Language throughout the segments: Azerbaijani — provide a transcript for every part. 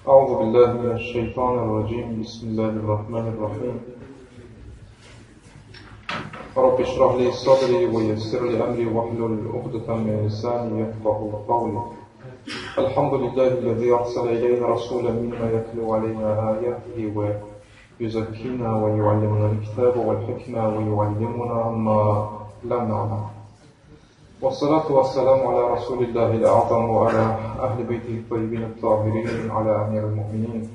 أعوذ بالله من الشيطان الرجيم بسم الله الرحمن الرحيم رب اشرح لي صدري ويسر لي أمري واحلل عقدة من لساني يفقهوا قولي الحمد لله الذي أرسل إلينا رسولا منا يتلو علينا آياته ويزكينا ويعلمنا الكتاب والحكمة ويعلمنا ما لم نعلم والصلاة والسلام على رسول الله الأعظم وعلى أهل بيته الطيبين الطاهرين على أمير المؤمنين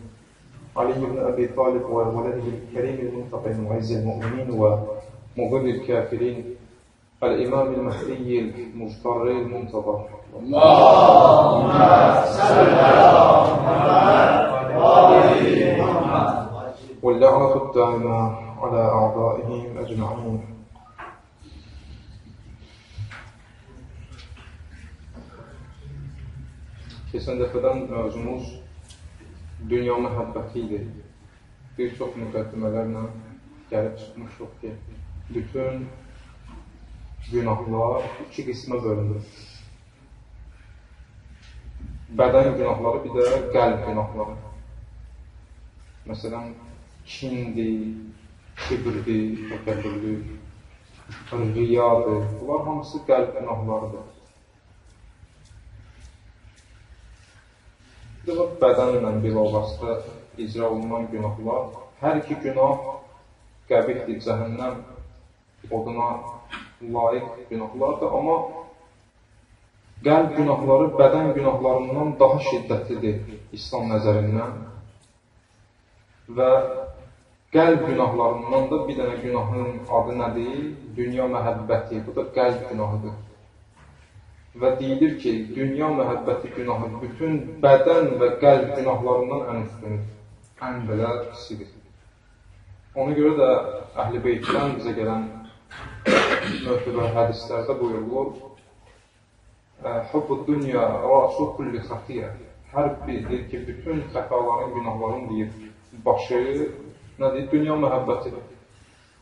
علي بن أبي طالب وولده الكريم المنتقم معز المؤمنين ومضل الكافرين الإمام المهدي المجتر المنتظر اللهم صل على محمد واللعنة الدائمة على أعدائهم أجمعين. Keçən dəfədən mövzumuz dünya məhəbbəti idi. Bir çox müqəddimələrlə gəlib çıxmışıq ki, bütün günahlar iki qismə bölünür. Bədən günahları, bir də qəlb günahları. Məsələn, kindir, kibirdir, təkəbbürlük, riyadır. Bunlar hamısı qəlb günahlarıdır. Bədənlə bilavasitə icra olunan günahlar, hər iki günah qəbihdir, cəhənnəm oduna layiq günahlardır, amma qəlb günahları bədən günahlarından daha şiddətlidir İslam nəzərindən və qəlb günahlarından da bir dənə günahın adı nədir? Dünya məhəbbəti, bu da qəlb günahıdır. Və deyilir ki, dünya məhəbbəti günahı bütün bədən və qəlb günahlarından ən üstünür, ən belə pisidir. Ona görə də Əhl-i Beytdən bizə gələn möhtəbər hədislərdə buyurulur, Hubbu dünya rasu kulli xatiyyə. Hər biri ki, bütün xətaların, günahların deyir, başı nədir? Dünya məhəbbətidir.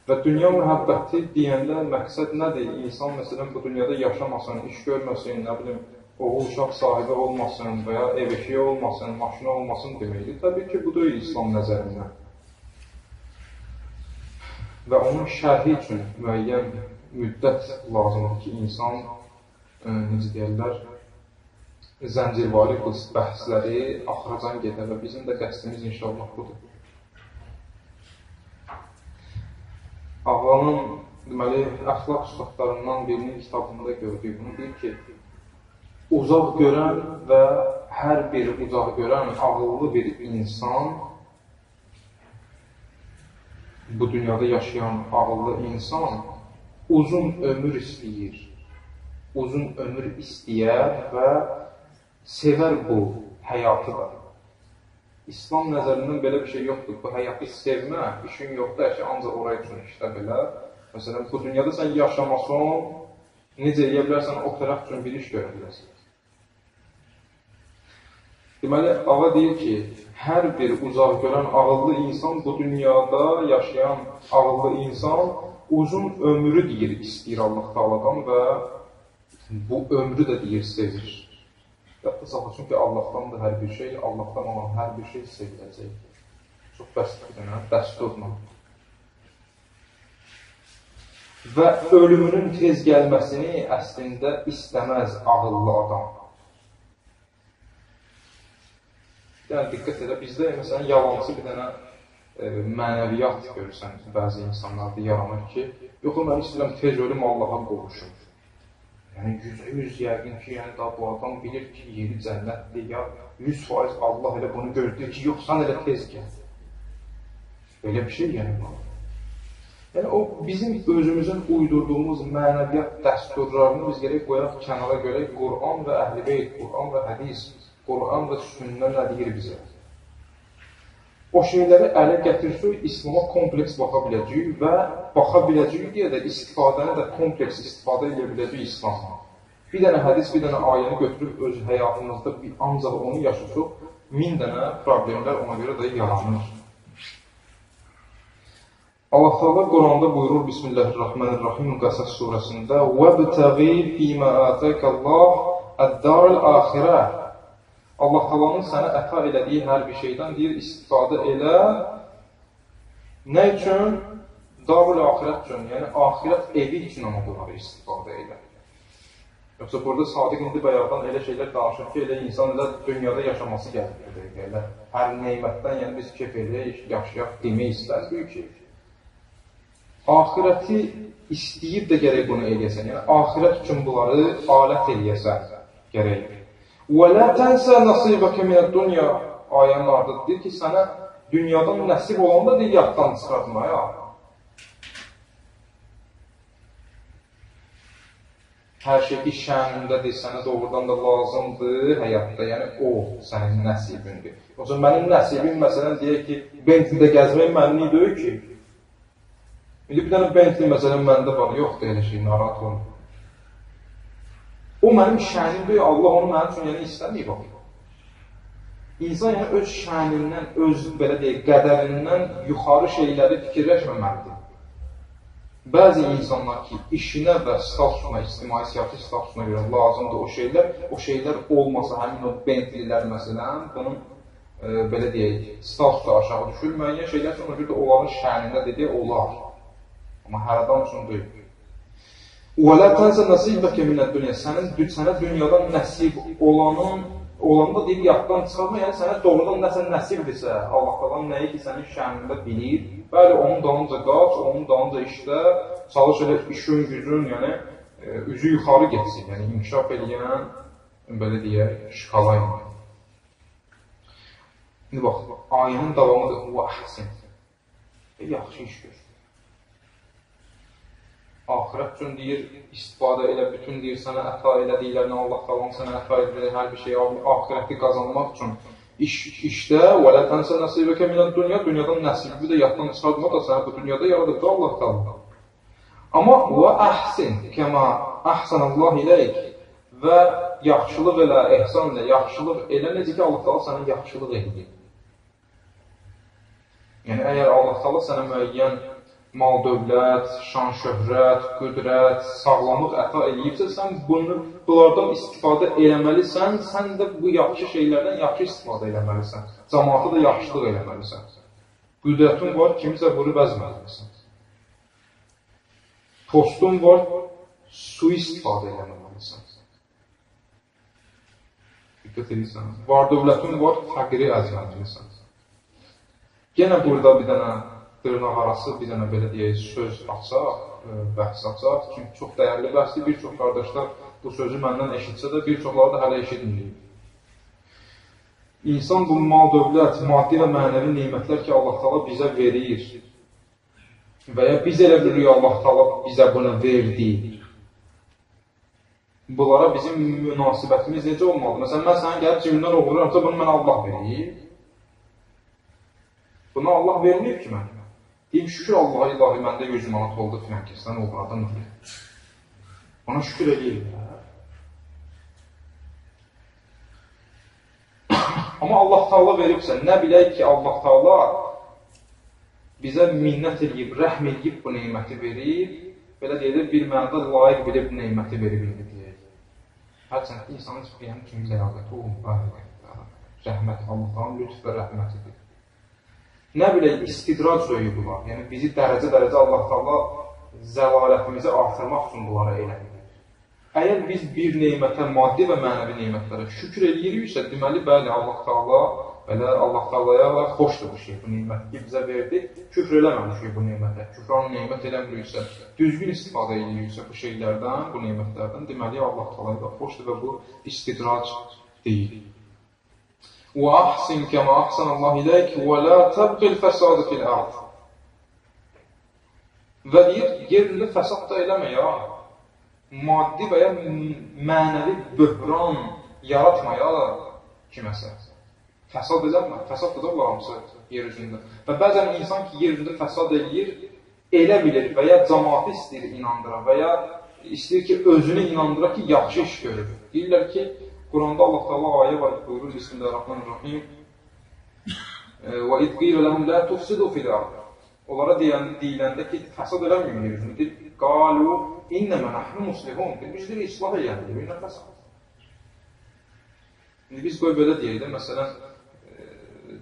Və dünya məhəbbəti deyəndə məqsəd nədir? İnsan məsələn bu dünyada yaşamasın, iş görməsin, nə bilim, oğul uşaq sahibi olmasın və ya ev eşiyi olmasın, maşını olmasın deməkdir. Təbii ki, bu da İslam nəzərindən. Və onun şərhi üçün müəyyən müddət lazımdır ki, insan, necə deyərlər, zəncirvari bəhsləri axıracan gedə və bizim də qəsdimiz inşallah budur. Ağlanın, deməli, əxlaq üstadlarından birinin kitabında gördüyü bunu deyir ki, uzaq görən və hər bir uzaq görən ağıllı bir insan, bu dünyada yaşayan ağıllı insan uzun ömür istəyir, uzun ömür istəyər və sevər bu həyatı da. İslam nəzərindən belə bir şey yoxdur. Bu həyatı sevmə, işin yoxdur, əşə ancaq oraya üçün işlə belə. Məsələn, bu dünyada sən yaşamasın, necə edə bilərsən, o tərəf üçün bir iş görə bilərsən. Deməli, ağa deyir ki, hər bir uzaq görən ağıllı insan, bu dünyada yaşayan ağıllı insan uzun ömrü deyir, istəyir Allah Teala'dan və bu ömrü də deyir, sevir. Yaxud çünki Allahdandır hər bir şey, Allahdan olan hər bir şey seviləcək. Çox bəsit bir dənə, dəsturla. Və ölümünün tez gəlməsini əslində istəməz ağıllı adam. Yəni, diqqət edə, bizdə məsələn, yalancı bir dənə mənəviyyat görürsən, bəzi insanlarda yaranır ki, yox, mən istəyirəm tez ölüm Allaha qovuşum. Yəni, %100 yəqin ki, yəni, bu adam bilir ki, yeri cənnətdir, ya 100% Allah elə bunu gördür ki, yox, sən elə tez gəl. Belə bir şey yəni bu. Yəni, o bizim özümüzün uydurduğumuz mənəviyyat dəsturlarını biz gerək qoyaq kənara görək, Qur'an və Əhl-i Beyt, Qur'an və hədis, Qur'an və sünnə nə deyir bizə? O şeyləri ələ gətirsək, İslama kompleks baxa biləcəyik və baxa biləcəyik deyə də istifadəni də kompleks istifadə edə biləcəyik İslam'a. Bir dənə hədis, bir dənə ayəni götürüb öz həyatımızda ancaq onu yaşasıq, 1000 dənə problemlər ona görə də yaranır. Allah Teala Quranda buyurur Bismillahirrahmanirrahim Qəsəs surəsində وَبْتَغِي فِي مَا آتَيْكَ اللّٰهُ الدَّارَ الْآخِرَةِ Allah Teala'nın sənə əta elədiyi hər bir şeydən deyir, istifadə elə. Nə üçün? Darul axirət üçün, yəni axirət evi üçün ama bunları istifadə elə. Yoxsa burada Sadiq indi bayaqdan elə şeylər danışır ki, elə insan elə dünyada yaşaması gəlir. Elə hər neymətdən, yəni biz kef eləyək, yaşayaq, demək istəmirik ki, axirəti istəyib də gərək bunu eləyəsən. Yəni, axirət üçün bunları alət eləyəsən gərək. وَلَا تَنْسَى نَصِيبَكَ مِنَ الدُّنْيَا ayənin ardıdır. Deyir ki, sənə dünyadan nəsib olan da deyil, yaddan çıxartmaya. Hər şey ki, şənindədir, sənə doğrudan da lazımdır həyatda. Yəni, o sənin nəsibindir. O zaman mənim nəsibim, məsələn, deyək ki, Bentley'də gəzmək mənlik deyil ki, İndi bir dənə Bentley məsələn məndə var, yoxdur elə şey, narahat olun. O mənim şənim deyil, Allah onu mənim üçün yəni istəməyib o. İnsan yəni öz şənindən, öz belə deyək, qədərindən yuxarı şeyləri fikirləşməməlidir. Bəzi insanlar ki, işinə və statusuna, ictimai siyasi statusuna görə lazımdır o şeylər olmasa, həmin o Bentleylər məsələn, bunun belə deyək, statusu aşağı düşür, müəyyən şeylər üçün o görə onların şənində dediyi olar. Amma hər adam üçün deyil. وَلَا تَنْسَ نَصِيبَكَ مِنَ الدُّنْيَا Sənə dünyadan nəsib olanda deyib, yaddan çıxarma, yəni sənə doğrudan nəsə nəsibdirsə, Allah qalan nəyi ki, sənin şənində bilir, bəli, onun dalınca qaç, onun dalınca işlə, çalış elə işin, gücün, yəni üzü yuxarı getsin, yəni inkişaf eləyən, belə deyək, şkala ilə. İndi bax, ayənin davamıdır, وَأَحْسِنْ Yaxşı iş gör. Axirət üçün deyir, istifadə elə, bütün deyir, sənə əta elədiklərini Allah qalan sənə əta edir, hər bir şey, axirəti qazanmaq üçün işdə وَلَا تَنْسَ نَصِيبَكَ مِنَ الدُّنْيَا Dünyadan nəsibi də yaddan çıxartma da sənə bu dünyada yaradır da Allah qalan. Amma وَأَحْسِنْ كَمَا أَحْسَنَ اللّٰهِ إِلَيْكِ Və yaxşılıq elə, ehsan elə, yaxşılıq elə, necə ki Allah qalan sənə yaxşılıq edir. Yəni, əgər Allah qalan sənə müəyyən mal, dövlət, şan, şöhrət, qüdrət, sağlamlıq əta eləyibsə, sən bunlardan istifadə eləməlisən, sən də bu yaxşı şeylərdən yaxşı istifadə eləməlisən. Cəmaata da yaxşılıq eləməlisən. Qüdrətin var, kimisə vurub əzməlisən. Postun var, su istifadə eləməlisən. Diqqət edirsən. Var dövlətin var, fəqiri əzməlisən. Yenə burada bir dənə dırnaq arası bir dənə belə deyək, söz açaq, bəhs açaq. Çünki çox dəyərli bəhsdir. Bir çox qardaşlar bu sözü məndən eşitsə də, bir çoxları da hələ eşitməyib. İnsan bu mal, dövlət, maddi və mənəvi neymətlər ki, Allah Teala bizə verir və ya biz elə bilirik Allah Teala bizə bunu verdi. Bunlara bizim münasibətimiz necə olmalıdır? Məsələn, mən sənin gəlib cibimdən oğurluramsa, bunu mənə Allah verir. Bunu Allah verməyib ki, mənə. Deyim, şükür Allah'a ilahi, məndə 100 manat oldu filan kəsdən oğradan ödür. Ona şükür edeyim. Amma Allah Teala veribsə, nə bilək ki, Allah Teala bizə minnət edib, rəhm edib bu neyməti verib, belə deyilir, bir mənada layiq bilib bu neyməti verib deyək. Hərçəndə insanın çıxıyan kimi ləyaqəti olmur. Rəhmət Allah'tan, lütf və rəhmətidir. Nə bilək, istidrac döyü bunlar. Yəni, bizi dərəcə Allah Teala zəlalətimizi artırmaq üçün bunlara elədir. Əgər biz bir neymətə, maddi və mənəvi neymətlərə şükür eləyiriksə, deməli, bəli, Allah Teala, belə Allah Teala'ya xoşdur bu şey, bu neyməti bizə verdi. Küfr eləməmişik bu neymətə. Küfranı neymət eləmiriksə, düzgün istifadə eləyiriksə bu şeylərdən, bu neymətlərdən, deməli, Allah Teala'ya xoşdur və bu istidrac deyil. وَأَحْسِنْ كَمَا أَحْسَنَ اللّٰهِ إِلَيْكِ وَلَا تَبْقِ الْفَسَادِ فِي الْأَرْضِ Və deyir, yerində fəsad da eləmə ya. Maddi və ya mənəvi böhran yaratmaya kiməsə. Fəsad eləmə, fəsad da var hamısı yer üzündə. Və bəzən insan ki, yer üzündə fəsad eləyir, elə bilir və ya cəmaatı istəyir inandıra və ya istəyir ki, özünü inandıra ki, yaxşı iş görür. Deyirlər ki, Quranda Allah Teala ayə var, buyurur, Bismillahirrahmanirrahim. وَإِذْ قِيلَ لَهُمْ لَا تُفْسِدُوا فِي الْأَرْضِ Onlara deyiləndə ki, fəsad eləməyim yeryüzünü. Qalu innəmə nəhnu muslihun. Biz deyir, islah eləyəndir, bir nəfəs. İndi biz qoy belə deyək də, məsələn,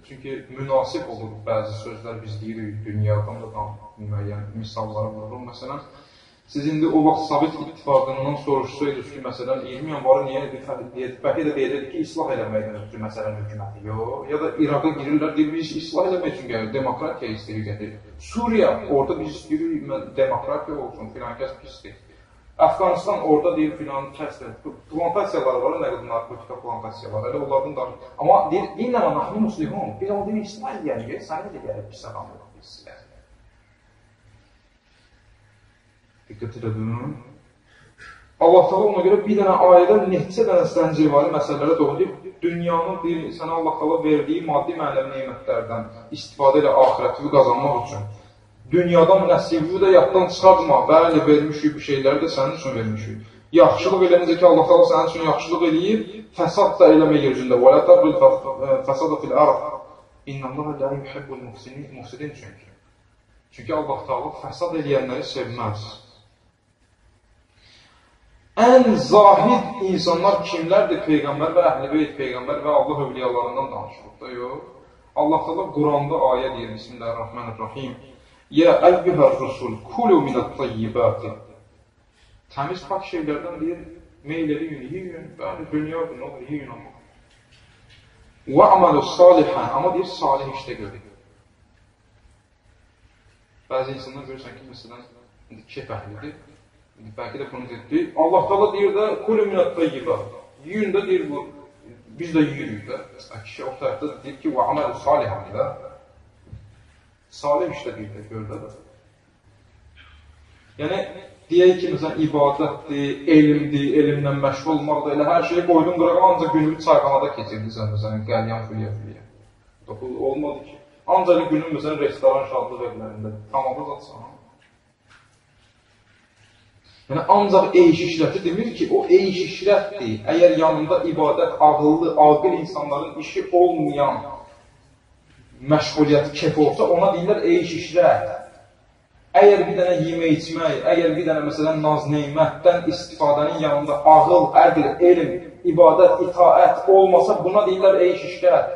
çünki münasib olur bəzi sözlər biz deyirik, dünyadan da müəyyən misalları vururum. Məsələn, siz indi o vaxt Sovet İttifaqından soruşsaydınız ki, məsələn, 20 yanvarı niyə bəlkə də deyəcəkdir ki, islah eləməkdən ötürü məsələn hökuməti yox. Ya da İraqa girirlər, deyir, biz islah eləmək üçün gəlir, demokratiya istəyirik gəlir. Suriya, orada biz istəyirik, demokratiya olsun, filan kəs pisdir. Əfqanistan orada deyir, filan kəsdir. Plantasiyalar var, nə qədər narkotika plantasiyalar, elə onlardan da. Amma deyir, innəmə nahnu muslihun, bir amma deyir, islah eləyənik, səni də gəlib pis adamlıq bizsilər. Diqqət edin. Allah Taala ona görə bir dənə ayədə neçə dənə zəncirvari məsələlərə doğru dünyanın sənə Allah Taala verdiyi maddi mənəvi nemətlərdən istifadə ilə axirəti qazanmaq üçün dünyadan nəsibi də yaddan çıxartma. Bəli, vermişik bu şeyləri də sənin üçün vermişik. Yaxşılıq eləyincə ki, Allah Taala sənin üçün yaxşılıq eləyib, fəsad da eləmək yeryüzündə. Və la tabul fəsada fil ard. İnnallaha la yuhibbul mufsidin çünki. Çünki Allah Taala fəsad eləyənləri sevməz. Ən zahid insanlar kimlərdir? Peyğəmbər və Əhl-i Beyt Peyğəmbər və Allah övliyalarından danışırıq da yox. Allah Taala Quranda ayə deyir, Bismillahirrahmanirrahim. Ya əyyuhər rusul, kulu minət-tayyibati. Təmiz pak şeylərdən deyir, meyləri yiyin, bəli, dünya günü olur, yiyin amma. Və amalu salihən, amma deyir, salih işdə görür. Bəzi insanlar görürsən ki, məsələn, keyf əhlidir. Bəlkə də bunu deyir. Allah Taala deyir də, kulu minət-tayyibati. Yiyin də deyir, biz də yiyirik də. Kişi o tərəfdə deyir ki, və amalu salihən də. Salih işdə deyir də, gördə də. Yəni, deyək ki, məsələn, ibadətdir, elmdir, elmlə məşğul olmaq da elə hər şeyi qoydun qırağa, ancaq günlük çayxanada keçirdirsən, məsələn, qəlyan fülyə. Olmadı ki. Ancaq günün, məsələn, restoran şadlıq evlərində tamamı atsan. Yəni, ancaq eyş işrəti demir ki, o eyş işrətdir. Əgər yanında ibadət, ağıllı, aqil insanların işi olmayan məşğuliyyət kef olsa, ona deyirlər eyş işrət. Əgər bir dənə yemək içmək, əgər bir dənə məsələn naz-neymətdən istifadənin yanında ağıl, əql, elm, ibadət, itaət olmasa, buna deyirlər eyş işrət.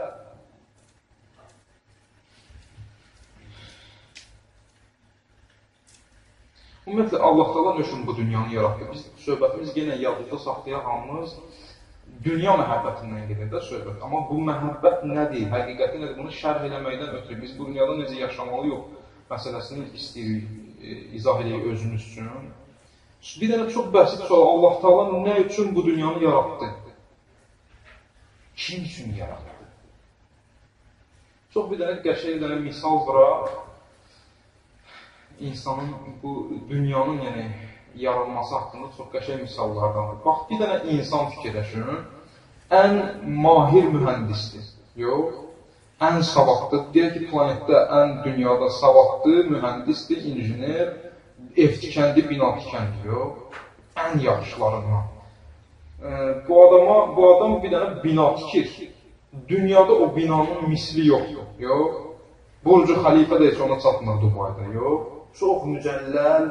Ümumiyyətlə, Allah Taala nə üçün bu dünyanı yaratdı? Biz söhbətimiz yenə yadda saxlayan hamımız dünya məhəbbətindən gedir də söhbət. Amma bu məhəbbət nədir? Həqiqəti nədir? Bunu şərh eləməkdən ötürü biz bu dünyada necə yaşamalı yox məsələsini istəyirik, izah edək özümüz üçün. Bir dənə çox bəsit sual, Allah Taala nə üçün bu dünyanı yaratdı? Kim üçün yaratdı? Çox bir dənə qəşəng bir dənə misal bura. İnsanın bu dünyanın yəni yaranması haqqında çox qəşəng misallardandır. Bax, bir dənə insan fikirləşin, ən mahir mühəndisdir, yox, ən savadlı, deyək ki, planetdə ən dünyada savadlı mühəndisdir, injiner, ev tikəndi, bina tikəndi, yox, ən yaxşılarından. Bu adam bir dənə bina tikir, dünyada o binanın misli yoxdur, yox, Burcu Xəlifə də heç ona çatmır Dubayda, yox, çox mücəlləl,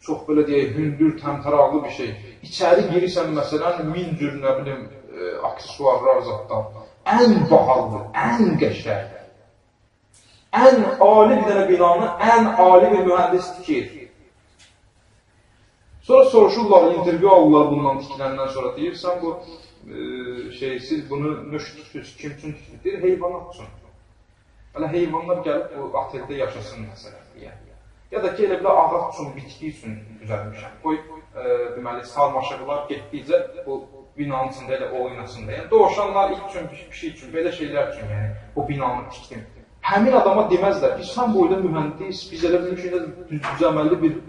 çox belə deyək, hündür, təmtəraqlı bir şey. İçəri girirsən, məsələn, 1000 cür, nə bilim, aksesuarlar, zatlar. Ən bahalı, ən qəşəng, ən ali bir dənə binanı, ən ali bir mühəndis tikir. Sonra soruşurlar, intervyu alırlar bundan tikiləndən sonra. Deyirsən, bu siz bunu nöş tikirsiniz, kim üçün tikirsiniz? Deyir, heyvanat üçün. Hələ heyvanlar gəlib bu ateldə yaşasın məsələn. Ya da ki, elə bir ağac üçün, bitki üçün düzəlmişəm. Qoy, deməli, sarmaşıqlar getdikcə bu binanın içində elə oynasın da. Yəni, doğuşanlar ilk üçün, pişik üçün, belə şeylər üçün, yəni, o binanı tikdim. Həmin adama deməzlər ki, sən boyda mühəndis, biz elə bir şeydə düzəməlli bir,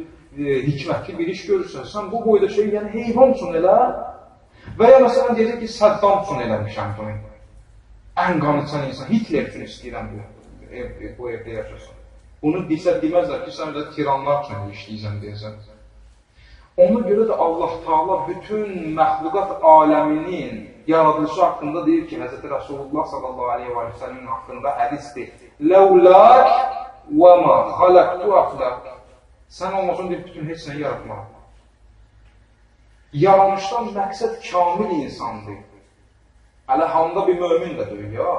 hikmətli bir iş görürsən, sən bu boyda şey, yəni, heyvan üçün elə və ya məsələn, deyəcək ki, Səddam üçün eləmişəm bunu. Ən qanıçan insan, Hitler üçün istəyirəm bu evdə yaşasın. Bunu deməzlər ki, sən də tiranlar üçün işləyəcəm deyəcəm. Ona görə də Allah Taala bütün məxluqat aləminin yaradılışı haqqında deyir ki, Həzrəti Rasulullah sallallahu aleyhi və səlləmin haqqında hədisdir. Ləulək وَمَا خَلَقْتُ أَفْلَقْ Sən olmasın deyib bütün heç nə yaratmaq. Yaranışdan məqsəd kamil insandır. Hələ hamda bir mömin də deyil ya.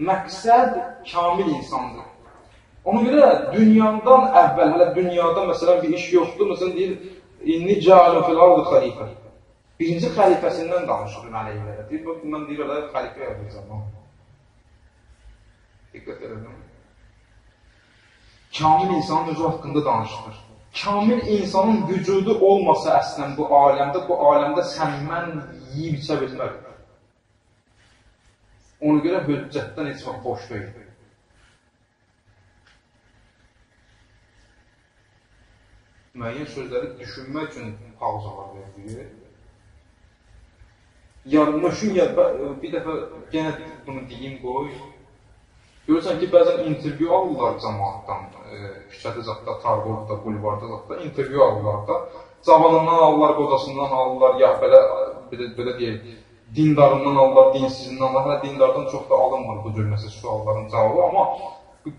Məqsəd kamil insandır. Ona görə dünyadan əvvəl, hələ dünyada məsələn bir iş yoxdur, məsələn deyir, İnni cəalun fil ardı xəlifə. Birinci xəlifəsindən danışır mələklərə. Deyir, mən deyir, elə xəlifə yaradacam. Diqqət edin. Kamil insanın özü haqqında danışılır. Kamil insanın vücudu olmasa əslən bu aləmdə sən mən yiyib içə bilmək. Ona görə hüccətdən heç vaxt boş deyil. Müəyyən sözləri düşünmək üçün pauzalar verilir. Nöşün bir dəfə yenə bunu deyim qoy. Görürsən ki, bəzən intervyu alırlar cəmaatdan, küçədə zətdə, Targovda, bulvarda zətdə, intervyu alırlar da. Cavanından alırlar, qocasından alırlar, ya belə deyək, dindarından alırlar, dinsizindən alırlar. Hələ dindardan çox da alınmır bu cür məsəl sualların cavabı, amma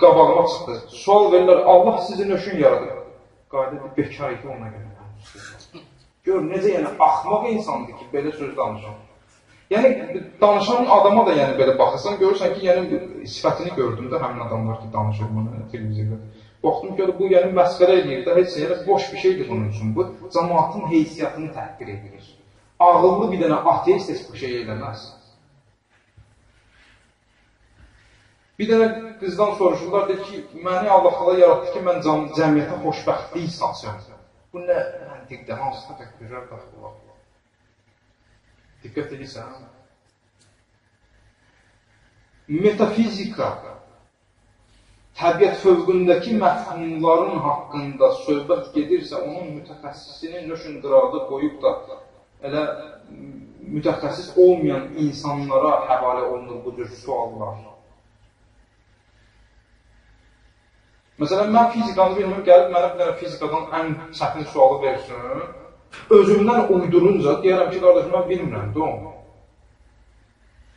qabağıma çıxdı. Sual verirlər, Allah sizi nöşün yaradır. Qayda bekar idi ona görə. Gör, necə yəni, axmaq insandır ki, belə söz danışan. Yəni, danışan adama da yəni belə baxırsan, görürsən ki, yəni sifətini gördüm də həmin adamlar ki, danışır bunu televiziyada. Baxdım ki, bu yəni məsxərə edir də, heç yəni boş bir şeydir bunun üçün. Bu, cəmaatın heysiyyatını təhqir edilir. Ağıllı bir dənə ateist heç bu şey eləməz. Bir dənə qızdan soruşurlar, deyir ki, məni Allah-Allah yaratdı ki, mən cəmiyyətə xoşbəxtlik saçıyorum. Bu nə məntiqdə, hansıda təkbirlər daxil olar? Diqqət edirsən. Metafizika, təbiət fövqündəki məfhumların haqqında söhbət gedirsə, onun mütəxəssisini nöşün qırağı qoyub da elə mütəxəssis olmayan insanlara həvalə olunur bu cür suallar. Məsələn, mən fizikanı bilmirəm, gəlib mənə bir dənə fizikadan ən çətin sualı versin. Özümdən uydurunca deyərəm ki, qardaşım, mən bilmirəm, də onu.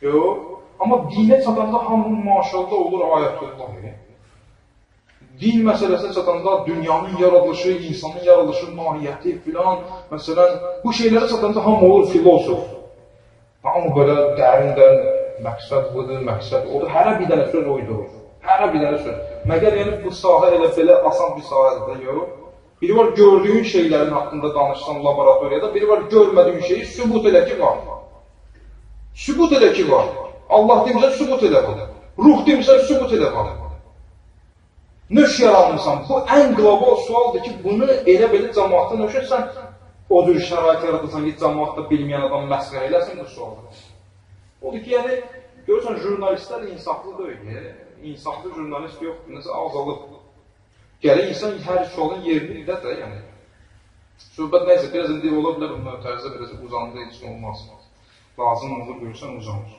Yox. Amma dinə çatanda hamının maşallah olur ayətullahi. Din məsələsinə çatanda dünyanın yaradılışı, insanın yaradılışı, mahiyyəti filan, məsələn, bu şeylərə çatanda hamı olur filosof. Hamı belə dərindən məqsəd budur, məqsəd odur. Hərə bir dənə söz uydurur. Hərə bir dənə söz. Məgər yəni bu sahə elə belə asan bir sahədir də, yox. Biri var gördüyün şeylərin haqqında danışsan laboratoriyada, biri var görmədiyin şeyi sübut elə ki var. Sübut elə ki var. Allah demişsə sübut elə var. Ruh demişsə sübut elə var. Nöş yaranmışsan. Bu ən qlobal sualdır ki, bunu elə belə cəmaatda nöşürsən, o cür şərait yaradırsan ki, cəmaatda bilməyən adam məsələ eləsin bu sualdır. Odur ki, yəni, görürsən, jurnalistlər insaflı deyil. İnsaflı jurnalist yoxdur, nəsə azalıb. Gələk insan hər sualın yerini bilir də, yəni. Söhbət nəysə, biraz indi ola bilər, bunlar tərzə biraz uzandı, heç nə olmaz. Lazım olur, görürsən, uzanır.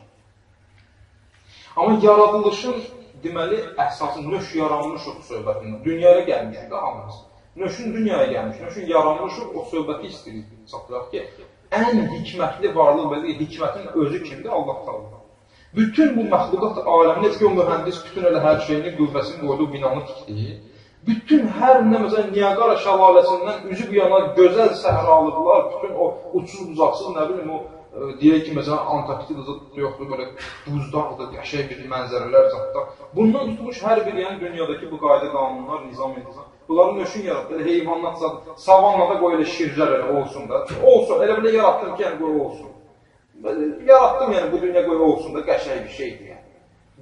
Amma yaradılışın, deməli, əsası, nöş yaranmışıq söhbətində. Dünyaya gəlmişik də hamımız. Nöşün dünyaya gəlmiş, nöşün yaranmışıq, o söhbəti istəyir, çatdıraq ki, ən hikmətli varlıq və hikmətin özü kimdir? Allah Teala. Bütün bu məxluqat aləmi, necə ki, o mühəndis bütün elə hər şeyini, qüvvəsini qoyduğu binanı tikdir. Bütün hər nə, məsələn, Niagara şəlaləsindən üzü bir yana gözəl səhralıqlar, bütün o uçsuz-bucaqsız, nə bilim, o deyək ki, məsələn, Antarktidada yoxdur, belə buzdağdır, qəşəng bir mənzərələr zətdə. Bundan tutmuş hər bir, yəni, dünyadakı bu qayda qanunlar, nizam-intizam, bunların nöşün yaratdı, elə heyvanlar, savannada qoy elə şircər elə olsun da, olsun, elə belə yaratdım ki, yəni, qoy olsun. Yarattım, yəni, bu dünya qoy olsun da, qəşəng bir şeydir, yəni.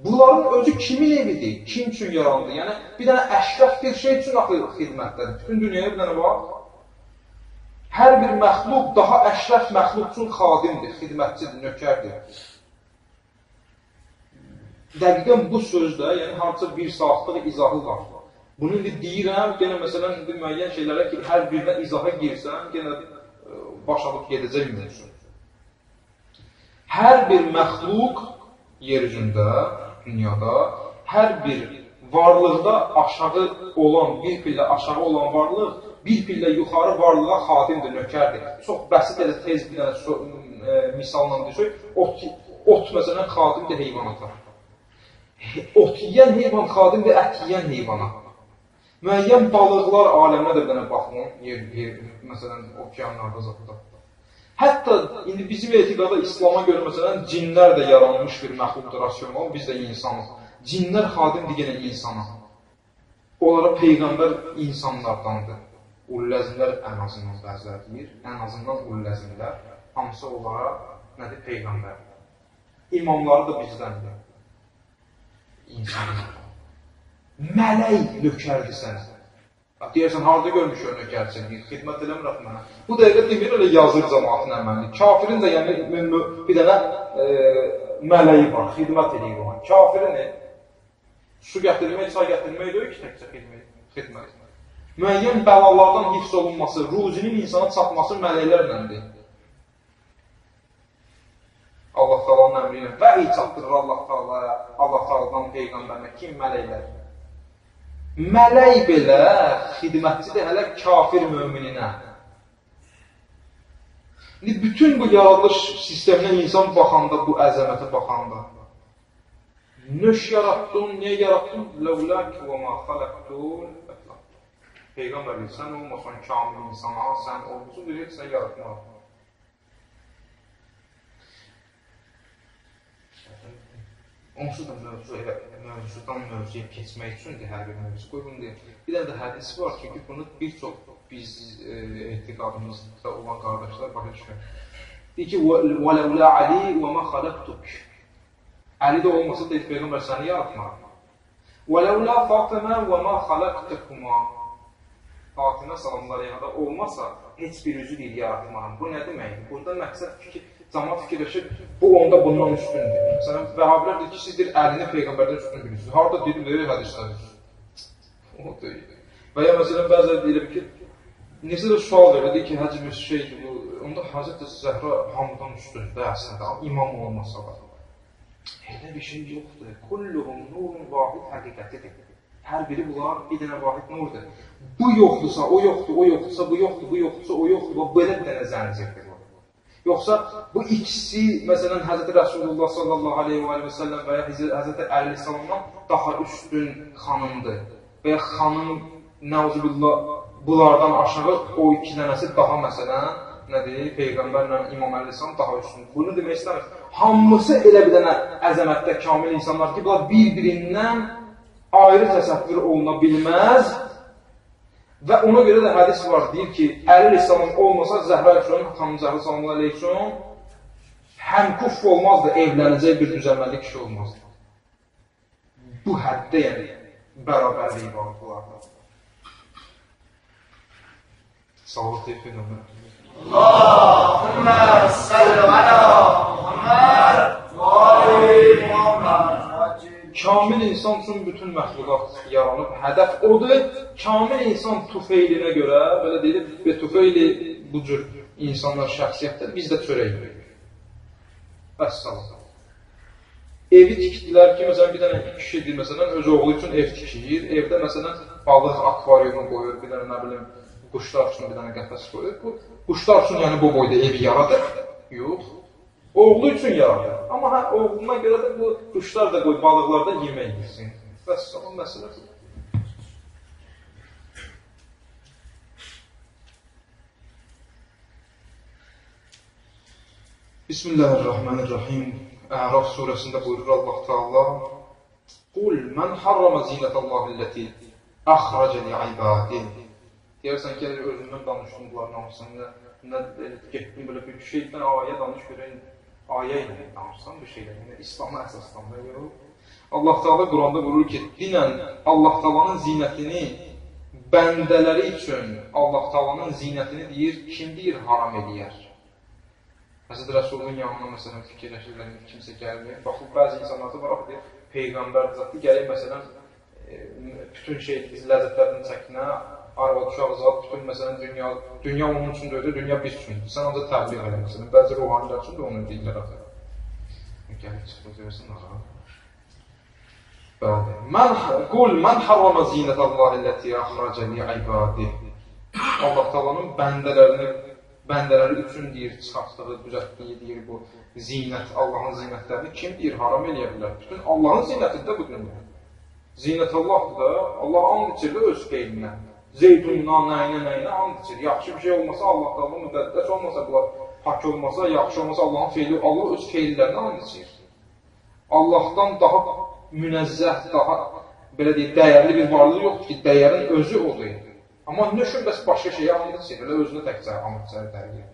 Bunların özü kimin evidir, kim üçün yarandı? Yəni, bir dənə əşrəf bir şey üçün xidmətlədir. Bütün dünyaya bir dənə var. Hər bir məxluq daha əşrəf məxluq üçün xadimdir, xidmətçidir, nökərdir. Dəqiqən bu sözdə, yəni, hansısa bir saatlıq izahı var. Bunu indi deyirəm, yenə məsələn, müəyyən şeylərə ki, hər birdən izaha girsən, yenə baş alıb gedəcək mümkün. Hər bir məxluq yer üzündə, dünyada, hər bir varlıqda aşağı olan, bir pillə aşağı olan varlıq, bir pillə yuxarı varlığa xadimdir, nökərdir. Çox bəsit elə tez bir dənə misalla desək, ot məsələn, xadimdir heyvanata. ot yeyən heyvan xadimdir, ət yeyən heyvana. Müəyyən balıqlar aləminə də bir dənə baxın, məsələn, okeanlarda zatda. Hətta indi bizim etiqada İslama görə məsələn, cinlər də yaranmış bir məxluqdur, rasional, biz də insanıq. Cinlər xadimdir yenə insana. Onlara Peyğəmbər insanlardandır. Ulləzmlər ən azından bəzilər deyir, ən azından ulləzmlər, hamısı onlara nədir? Peyğəmbər. İmamları da bizdəndir. İnsanlar. Mələk nökərdir sənə. Deyərsən, harada görmüş o nökərçiliyi, xidmət eləmirək mənə. Bu dəqiqə demir, elə yazır cəmaatın əməlini. Kafirin də yəni bir dənə mələyi var, xidmət edir ona. Kafirin su gətirmək, çay gətirmək deyil ki, təkcə xidmət. Müəyyən bəlalardan hifz olunması, ruzinin insana çatması mələklərləndir. Allah Taala'nın əmri ilə vəhiy çatdırır Allah Taala'ya, Allah Taala'dan Peyğəmbərinə, kim mələklər? Mələk belə xidmətçidir hələ kafir mömininə. Bütün bu yaradılış sisteminə insan baxanda, bu əzəmətə baxanda, nöş yarattın, niyə yarattın? Ləvlək və mə xaləqtun. Peyğəmbər deyir, sən olmasan kamil insana, sən olmuşsun, deyir, sən yaratmaq. Onsuz da mövzudan mövzuya keçmək üçündür, hər bir mövzu qoyun deyir. Bir dənə də hədisi var, çünki bunu bir çox biz etiqadımızda olan qardaşlar başa düşür. Deyir ki, وَلَوْلَا عَلِي وَمَا خَلَقْتُكْ Əli də olmasa deyir, Peyğəmbər səni yaratmaq. وَلَوْلَا فَاطِمَا وَمَا خَلَقْتُكُمَا Fatimə salamları da olmasa, heç bir üzü deyil yaratmağım. Bu nə deməkdir? Burada məqsəd fikir, cəmaat fikirləşir, bu onda bundan üstündür. Məsələn, Vəhabilər deyir ki, sizdir əlini Peyğəmbərdən üstün bilirsiniz. Harada deyir, hədislər. O deyil. Və ya məsələn, bəzən deyilir ki, necə də sual verir ki, həcm şeydir bu, onda Hazreti Zəhra hamıdan üstündür əslində, imam olmasa da. Elə bir şey yoxdur. Kulluhum nurun vahid həqiqətidir. Hər biri bunlar bir dənə vahid nurdur. Bu yoxdursa, o yoxdur, o yoxdursa, bu yoxdur, bu yoxdursa, o yoxdur, belə bir dənə zəncirdir. Yoxsa bu ikisi, məsələn, Hz. Rasulullah sallallahu aleyhi və səlləm və ya Hz. Əli sallamdan daha üstün xanımdır. Və ya xanım, nəuzubillah, bunlardan aşağı o iki dənəsi daha, məsələn, nədir, Peyğəmbərlə İmam Əli sallam daha üstün. Bunu demək istəmir. Hamısı elə bir dənə əzəmətdə kamil insanlar ki, bunlar bir-birindən ayrı təsəvvür oluna bilməz və ona görə də hədis var, deyir ki, Əli İslamın olmasa Zəhra üçün, xanım Zəhra sallallahu aleyhi üçün həm kuf olmazdı, evlənəcək bir düzəlməli kişi olmazdı. Bu həddə yəni bərabərliyi var bunlarda. Salavat eyfin ömür. Allahümme salli ala Muhammed və ali Muhammed. Kamil insan üçün bütün məxluqat yaranıb, hədəf odur. Kamil insan tufeylinə görə, belə deyilib, və tufeyli bu cür insanlar şəxsiyyətdə, biz də çörək verir. Vəssalam. Evi tikdilər ki, məsələn, bir dənə kişidir, məsələn, öz oğlu üçün ev tikir, evdə, məsələn, balıq akvaryumu qoyur, bir dənə, nə bilim, quşlar üçün bir dənə qəfəs qoyur. Bu, quşlar üçün, yəni, bu boyda evi yaradır. Yox. Oğlu üçün yaradır. Amma hə, oğluna görə də bu quşlar da qoy, balıqlar da yemək yesin. Vəssalam məsələdir. Bismillahirrahmanirrahim. Əraf surəsində buyurur Allah Teala: "Qul men harrama zinetallahi'llati axraca li'ibadihi." Deyirsən ki, özündən danışdım bunların hamısını. Nə getdim belə bir şeydən ayə danış görən ayə ilə danışsan bir şeydən. Yəni İslam'a əsaslanma yox. Allah Teala Quranda buyurur ki, dinən Allah Teala'nın zinətini bəndələri üçün Allah Teala'nın zinətini deyir, kim deyir haram eləyər? Həzrət Rəsulun yanına məsələn fikirləşirlər, kimsə gəlmir. Baxın, bəzi insanlarda var, deyir, Peyğəmbər zətli gəlir məsələn bütün ləzzətlərini çəkinə, arvad uşaq zat, bütün məsələn dünya onun üçün deyir, dünya biz üçündür. Sən ancaq təbliğ elə məsələn, bəzi ruhanilər üçün də onu deyirlər axı. Gəlib çıxıb görürsən ağa. Bəli. Qul mən harrama zinətəllahi'llati axraca li'ibadihi. Allah Taala'nın bəndələri üçün deyir, çıxartdığı, düzəltdiyi deyir bu zinət, Allahın zinətlərini kim deyir, haram eləyə bilər? Bütün Allahın zinətidir bu dünya. Zinət Allahdır da, Allah and içir də öz xeyrinə. Zeytundan, nəyinə and içir. Yaxşı bir şey olmasa, Allah da müqəddəs olmasa, bunlar hak olmasa, yaxşı olmasa Allahın xeyri, Allah öz xeyirlərinə and içir. Allahdan daha münəzzəh, daha belə deyək, dəyərli bir varlığı yoxdur ki, dəyərin özü odur. Amma nöşün bəs başqa şeyə and içir, elə özünə təkcə and içər dərgir.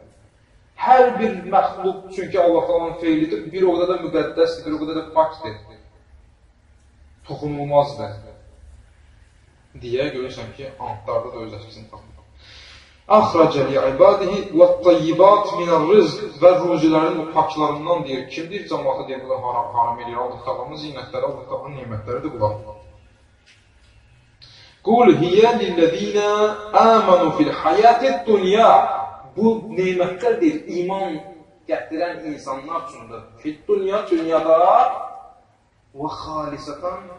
Hər bir məxluq, çünki Allah-Teala'nın feilidir, bir o qədər də müqəddəsdir, bir o qədər də paksdir. Toxunulmazdır. Deyə görürsən ki, antlarda da öz əksini tapır. Əxrəcə li-ibadihi və-tayyibat minər-rizq və ruzilərin paklarından deyir. Kimdir cəmaata deyir, bu da haram edir. Allah-Teala'nın zinətləri, Allah-Teala'nın nimətləridir bunlar. Qul hiyyə lillezînə əmənu fil-hayətid-dunya. Bu nemətlər deyir, iman gətirən insanlar üçündür. Fid-dunya, dünyada və xalisatan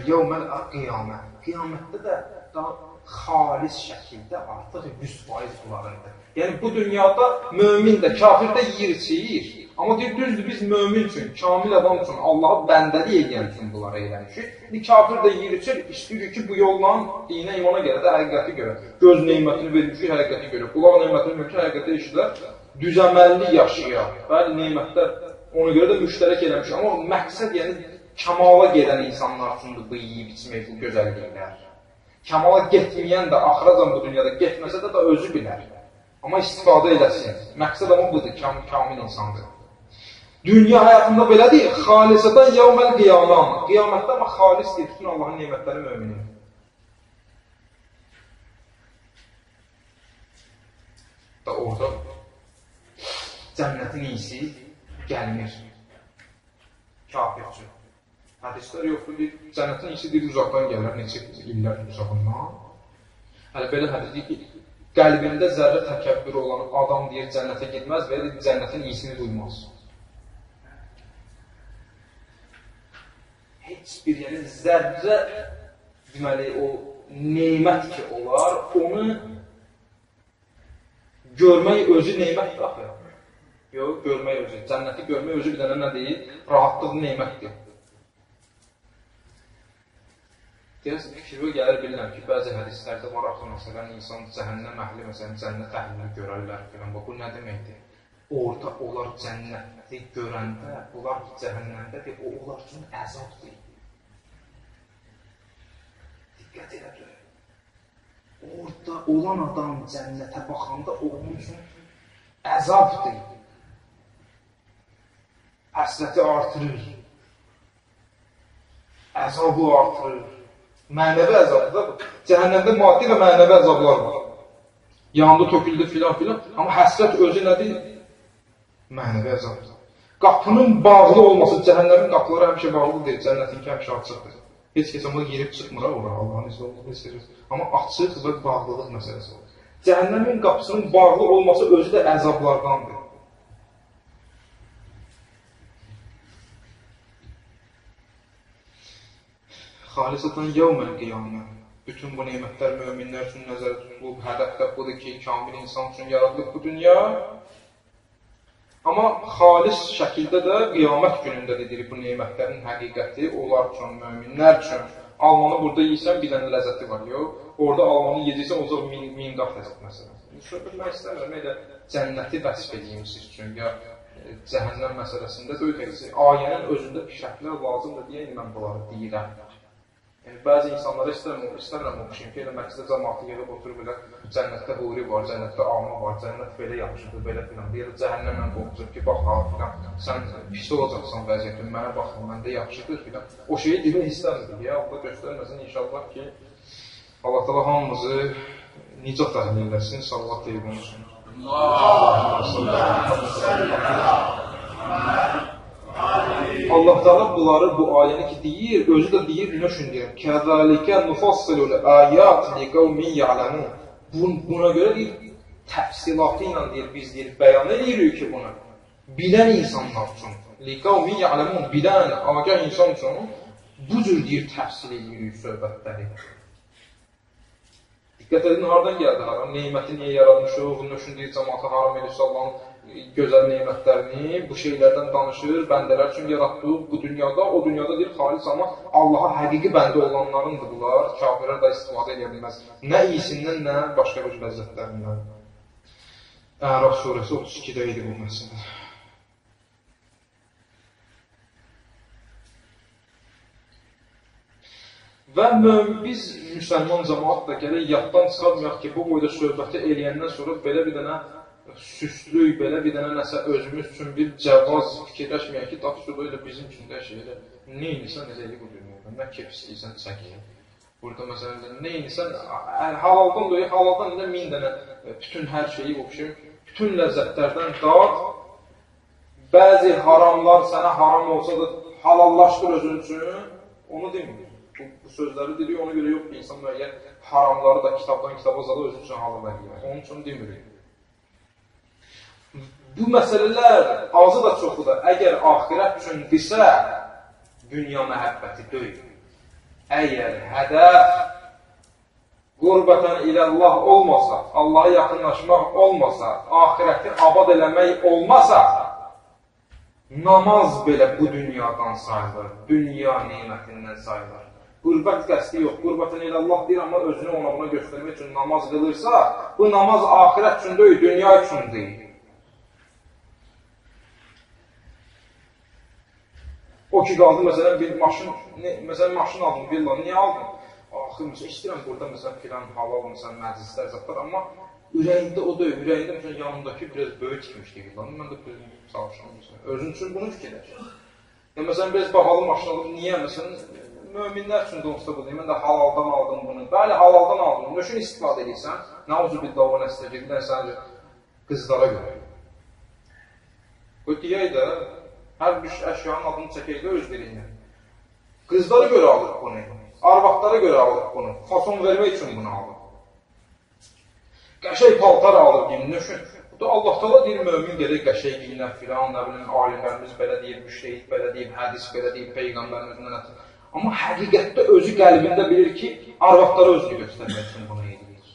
yevməl-qiyamə. Qiyamətdə də daha xalis şəkildə artıq 100% bunlarındır. Yəni bu dünyada mömin də, kafir də yiyir, içir. Amma deyir, düzdür, biz mömin üçün, kamil adam üçün, Allah'a bəndəlik edən üçün bunları eləmişik. Kafir də yiyir, içir, istəyir ki, bu yolla dinə, imana görə də həqiqəti görə. Göz neymətini vermişik, həqiqəti görə. Qulaq neymətini vermişik, həqiqəti eşidilər. Düzəməlli yaşayır. Bəli, neymətlər ona görə də müştərək eləmişik. Amma məqsəd, yəni, kəmala gedən insanlar üçündür bu yiyib içmək, bu gözəlliklər. Kəmala getməyən də, axıracan bu dünyada getməsə də özü bilər. Amma istifadə eləsin. Məqsəd amma budur, kamil insandır. Dünya həyatında belədir, xalisədən yevməl qiyamən. Qiyamətdə amma xalis deyir, bütün Allahın nemətləri möminin. Da orada cənnətin iyisi gəlmir. Kafir üçün. Hədislər yoxdur, deyir, cənnətin iyisi deyir, uzaqdan gələr, neçə illər uzaqından. Hələ belə hədis deyir ki, qəlbində zərrə təkəbbür olan adam deyir, cənnətə getməz və deyir, cənnətin iyisini duymaz. Heç bir yəni zərrə, deməli, o neymət ki olar, onu görmək özü neymət daxil. Yox, görmək özü, cənnəti görmək özü bir dənə nə deyil? Rahatlıq neymətdir. Deyəsən, fikirə gəlir bilirəm ki, bəzi hədislərdə var axı, məsələn, insan cəhənnəm əhli, məsələn, cənnət əhlini görərlər filan. Bu nə deməkdir? Orada onlar cənnəti görəndə, onlar cəhənnəmdədir, o onlar üçün əzabdır. Diqqət elə bilir. Orada olan adam cənnətə baxanda onun üçün əzabdır. Həsrəti artırır. Əzabı artırır. Mənəvi əzabdır da bu. Cəhənnəmdə maddi və mənəvi əzablar var. Yanında töküldü filan filan. Amma həsrət özü nədir? Mənəvi əzabdır. Qapının bağlı olması, cəhənnəmin qapıları həmişə bağlı deyil, cənnətinki həmişə açıqdır. Heç kəs amma girib çıxmır ora, Allahın izni olmalı istəyir. Amma açıq və bağlılıq məsələsi olur. Cəhənnəmin qapısının bağlı olması özü də əzablardandır. Xalisatan yevməl qiyamə. Bütün bu nemətlər möminlər üçün nəzərdə tutulub, hədəf də budur ki, kamil insan üçün yaradılıb bu dünya. Amma xalis şəkildə də qiyamət günündə deyilir bu nemətlərin həqiqəti onlar üçün, möminlər üçün. Almanı burada yiysən, bir dənə ləzzəti var, yox. Orada almanı yeyəcəksən, o zaman min qat ləzzət məsələn. Söhbət istəmirəm, elə cənnəti vəsf edeyim siz üçün, ya cəhənnəm məsələsində də ötəqsi. Ayənin özündə şəklər lazımdır deyə mən bunları deyirəm. Yəni, bəzi insanlara istəmirəm oxuşayım ki, elə məqsədə cəmaatı gəlib oturub elə cənnətdə huri var, cənnətdə alma var, cənnət belə yaxşıdır, belə filan. Deyir, cəhənnəmlə qorxucaq ki, bax, filan, sən pis olacaqsan vəziyyətin, mənə baxın, məndə yaxşıdır, filan. O şeyi demək istəmirdik, ya, Allah göstərməsin, inşallah ki, Allah təala hamımızı nicat əhli eləsin, sallallahu əleyhi və səlləm. Allah Teala bunları bu ayəni ki deyir, özü də deyir, nöşün deyir. Kəzəlikə nufassilul ayat liqavmin ya'lamun. Buna görə deyir, təfsilatı ilə deyir, biz deyir, bəyan edirik ki bunu. Bilən insanlar üçün, liqavmin ya'lamun, bilən, agah insan üçün bu cür deyir, təfsil edirik söhbətləri. Diqqət edin, haradan gəldi haram? Neyməti niyə yaratmışıq? Bunun üçün deyir, cəmaata haram edirsə Allahın gözəl neymətlərini, bu şeylərdən danışır, bəndələr üçün yaratdıq bu dünyada, o dünyada deyir, xalis amma Allaha həqiqi bəndə olanlarındır bunlar, kafirlər də istifadə edə bilməz. Nə iyisindən, nə başqa bir ləzzətlərindən. Əraf surəsi 32-də idi bu məsələ. Və biz müsəlman cəmaat da gələk yaddan çıxarmayaq ki, bu boyda söhbəti eləyəndən sonra belə bir dənə süslük, belə bir dənə nəsə özümüz üçün bir cəvaz fikirləşməyək ki, tapşırıq elə bizim üçün də şey elə, neyinirsən, necə eləyib bu dünyada, nə kef istəyirsən, çəkir. Burada məsələn, neyinirsən, halaldan dolayı, halaldan elə 1000 dənə bütün hər şeyi, bütün ləzzətlərdən dad, bəzi haramlar sənə haram olsa da halallaşdır özün üçün, onu demir. Bu sözləri dedik, ona görə yox ki, insan müəyyən haramları da kitabdan kitaba zada özü üçün halal edir. Onun üçün demirik. Bu məsələlər azı da çoxu da əgər axirət üçündirsə, dünya məhəbbəti deyil. Əgər hədəf qurbətən iləllah olmasa, Allaha yaxınlaşmaq olmasa, axirəti abad eləmək olmasa, namaz belə bu dünyadan sayılır, dünya neymətindən sayılır. Qurbət qəsdi yox, qurbətən iləllah deyir, amma özünü ona buna göstərmək üçün namaz qılırsa, bu namaz axirət üçün deyil, dünya üçün deyil. O ki qaldı, məsələn, bir maşın aldım, villa, niyə aldım? Axı, istəyirəm burada, məsələn, filan halal, məsələn, məclislər zətlər, amma ürəyində o deyil, ürəyində, məsələn, yanındakı biraz böyük çıxmışdı villanı, mən də çalışıram, məsələn, özün üçün bunu fikirləşir. Məsələn, biraz bahalı maşın aldım, niyə, məsələn, möminlər üçün də olsa bu deyim, mən də halaldan aldım bunu, bəli, halaldan aldım, nə üçün istifadə edirsən, nə ucu bir dava nəstəcək, bir sənəcə qızlara görə. Bu deyək də, hər bir əşyanın adını çəkəkdə öz dilində. Qızlara görə alır bunu, arvaqlara görə alır bunu, fason vermək üçün bunu alır. Qəşəy paltar alır giyinin üçün. Bu da Allah-Taala deyir, mömin gedək qəşəy giyinə filan, nə bilim, alimlərimiz belə deyib, müştəhid belə deyib, hədis belə deyib, Peyğəmbərimizdən ətir. Amma həqiqətdə özü qəlbində bilir ki, arvaqlara özünü göstərmək üçün bunu edir.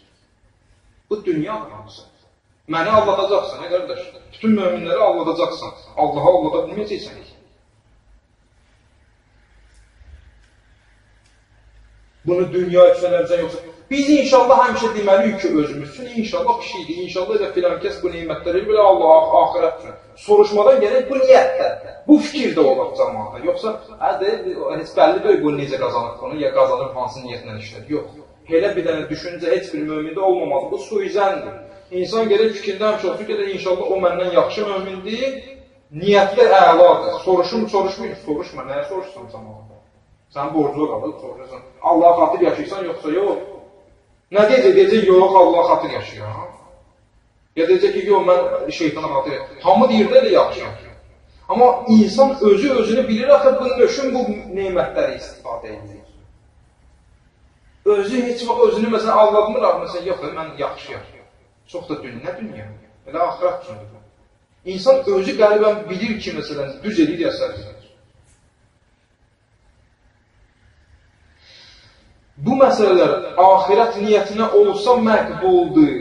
Bu dünya hamısı. Məni aldadacaqsan, qardaş. Bütün möminləri aldadacaqsan. Allaha aldada bilməyəcəksən. Bunu dünya üçün ələcək yoxsa. Biz inşallah həmişə deməliyik ki, özümüz üçün inşallah bir şeydir. İnşallah elə filan kəs bu neymətləri belə Allah axirət üçün. Soruşmadan gələk bu niyyətdə. Bu fikirdə olaq cəmaata. Yoxsa heç bəlli deyil bu necə qazanır bunu, ya qazanır hansı niyyətlə işlədir. Yox. Elə bir dənə düşüncə heç bir mömində olmamalı. Bu suizəndir. İnsan gələk fikrində həmişə olsun ki, inşallah o məndən yaxşı mömindir, niyyətli əladır. Soruşmayın, soruşma, nəyə soruşsan cəmaata? Sən borcu qalır, soruşursan. Allah xatır yaşayırsan, yoxsa yox. Nə deyəcək? Deyəcək, yox, Allah xatır yaşayır. Ya deyəcək ki, yox, mən şeytana xatır yaşayır. Hamı deyir də elə yaxşı. Amma insan özünü bilir, axı bunun üçün bu neymətləri istifadə edir. Özü heç vaxt özünü məsələn aldadmır, məsələn, yox, mən yaxşı yaşayır. Çox da nə dünya? Elə axirət üçündür. İnsan özü qəlbən bilir ki, məsələn, düz edir, ya səhv edir. Bu məsələlər axirət niyyətinə olsa məqbuldur.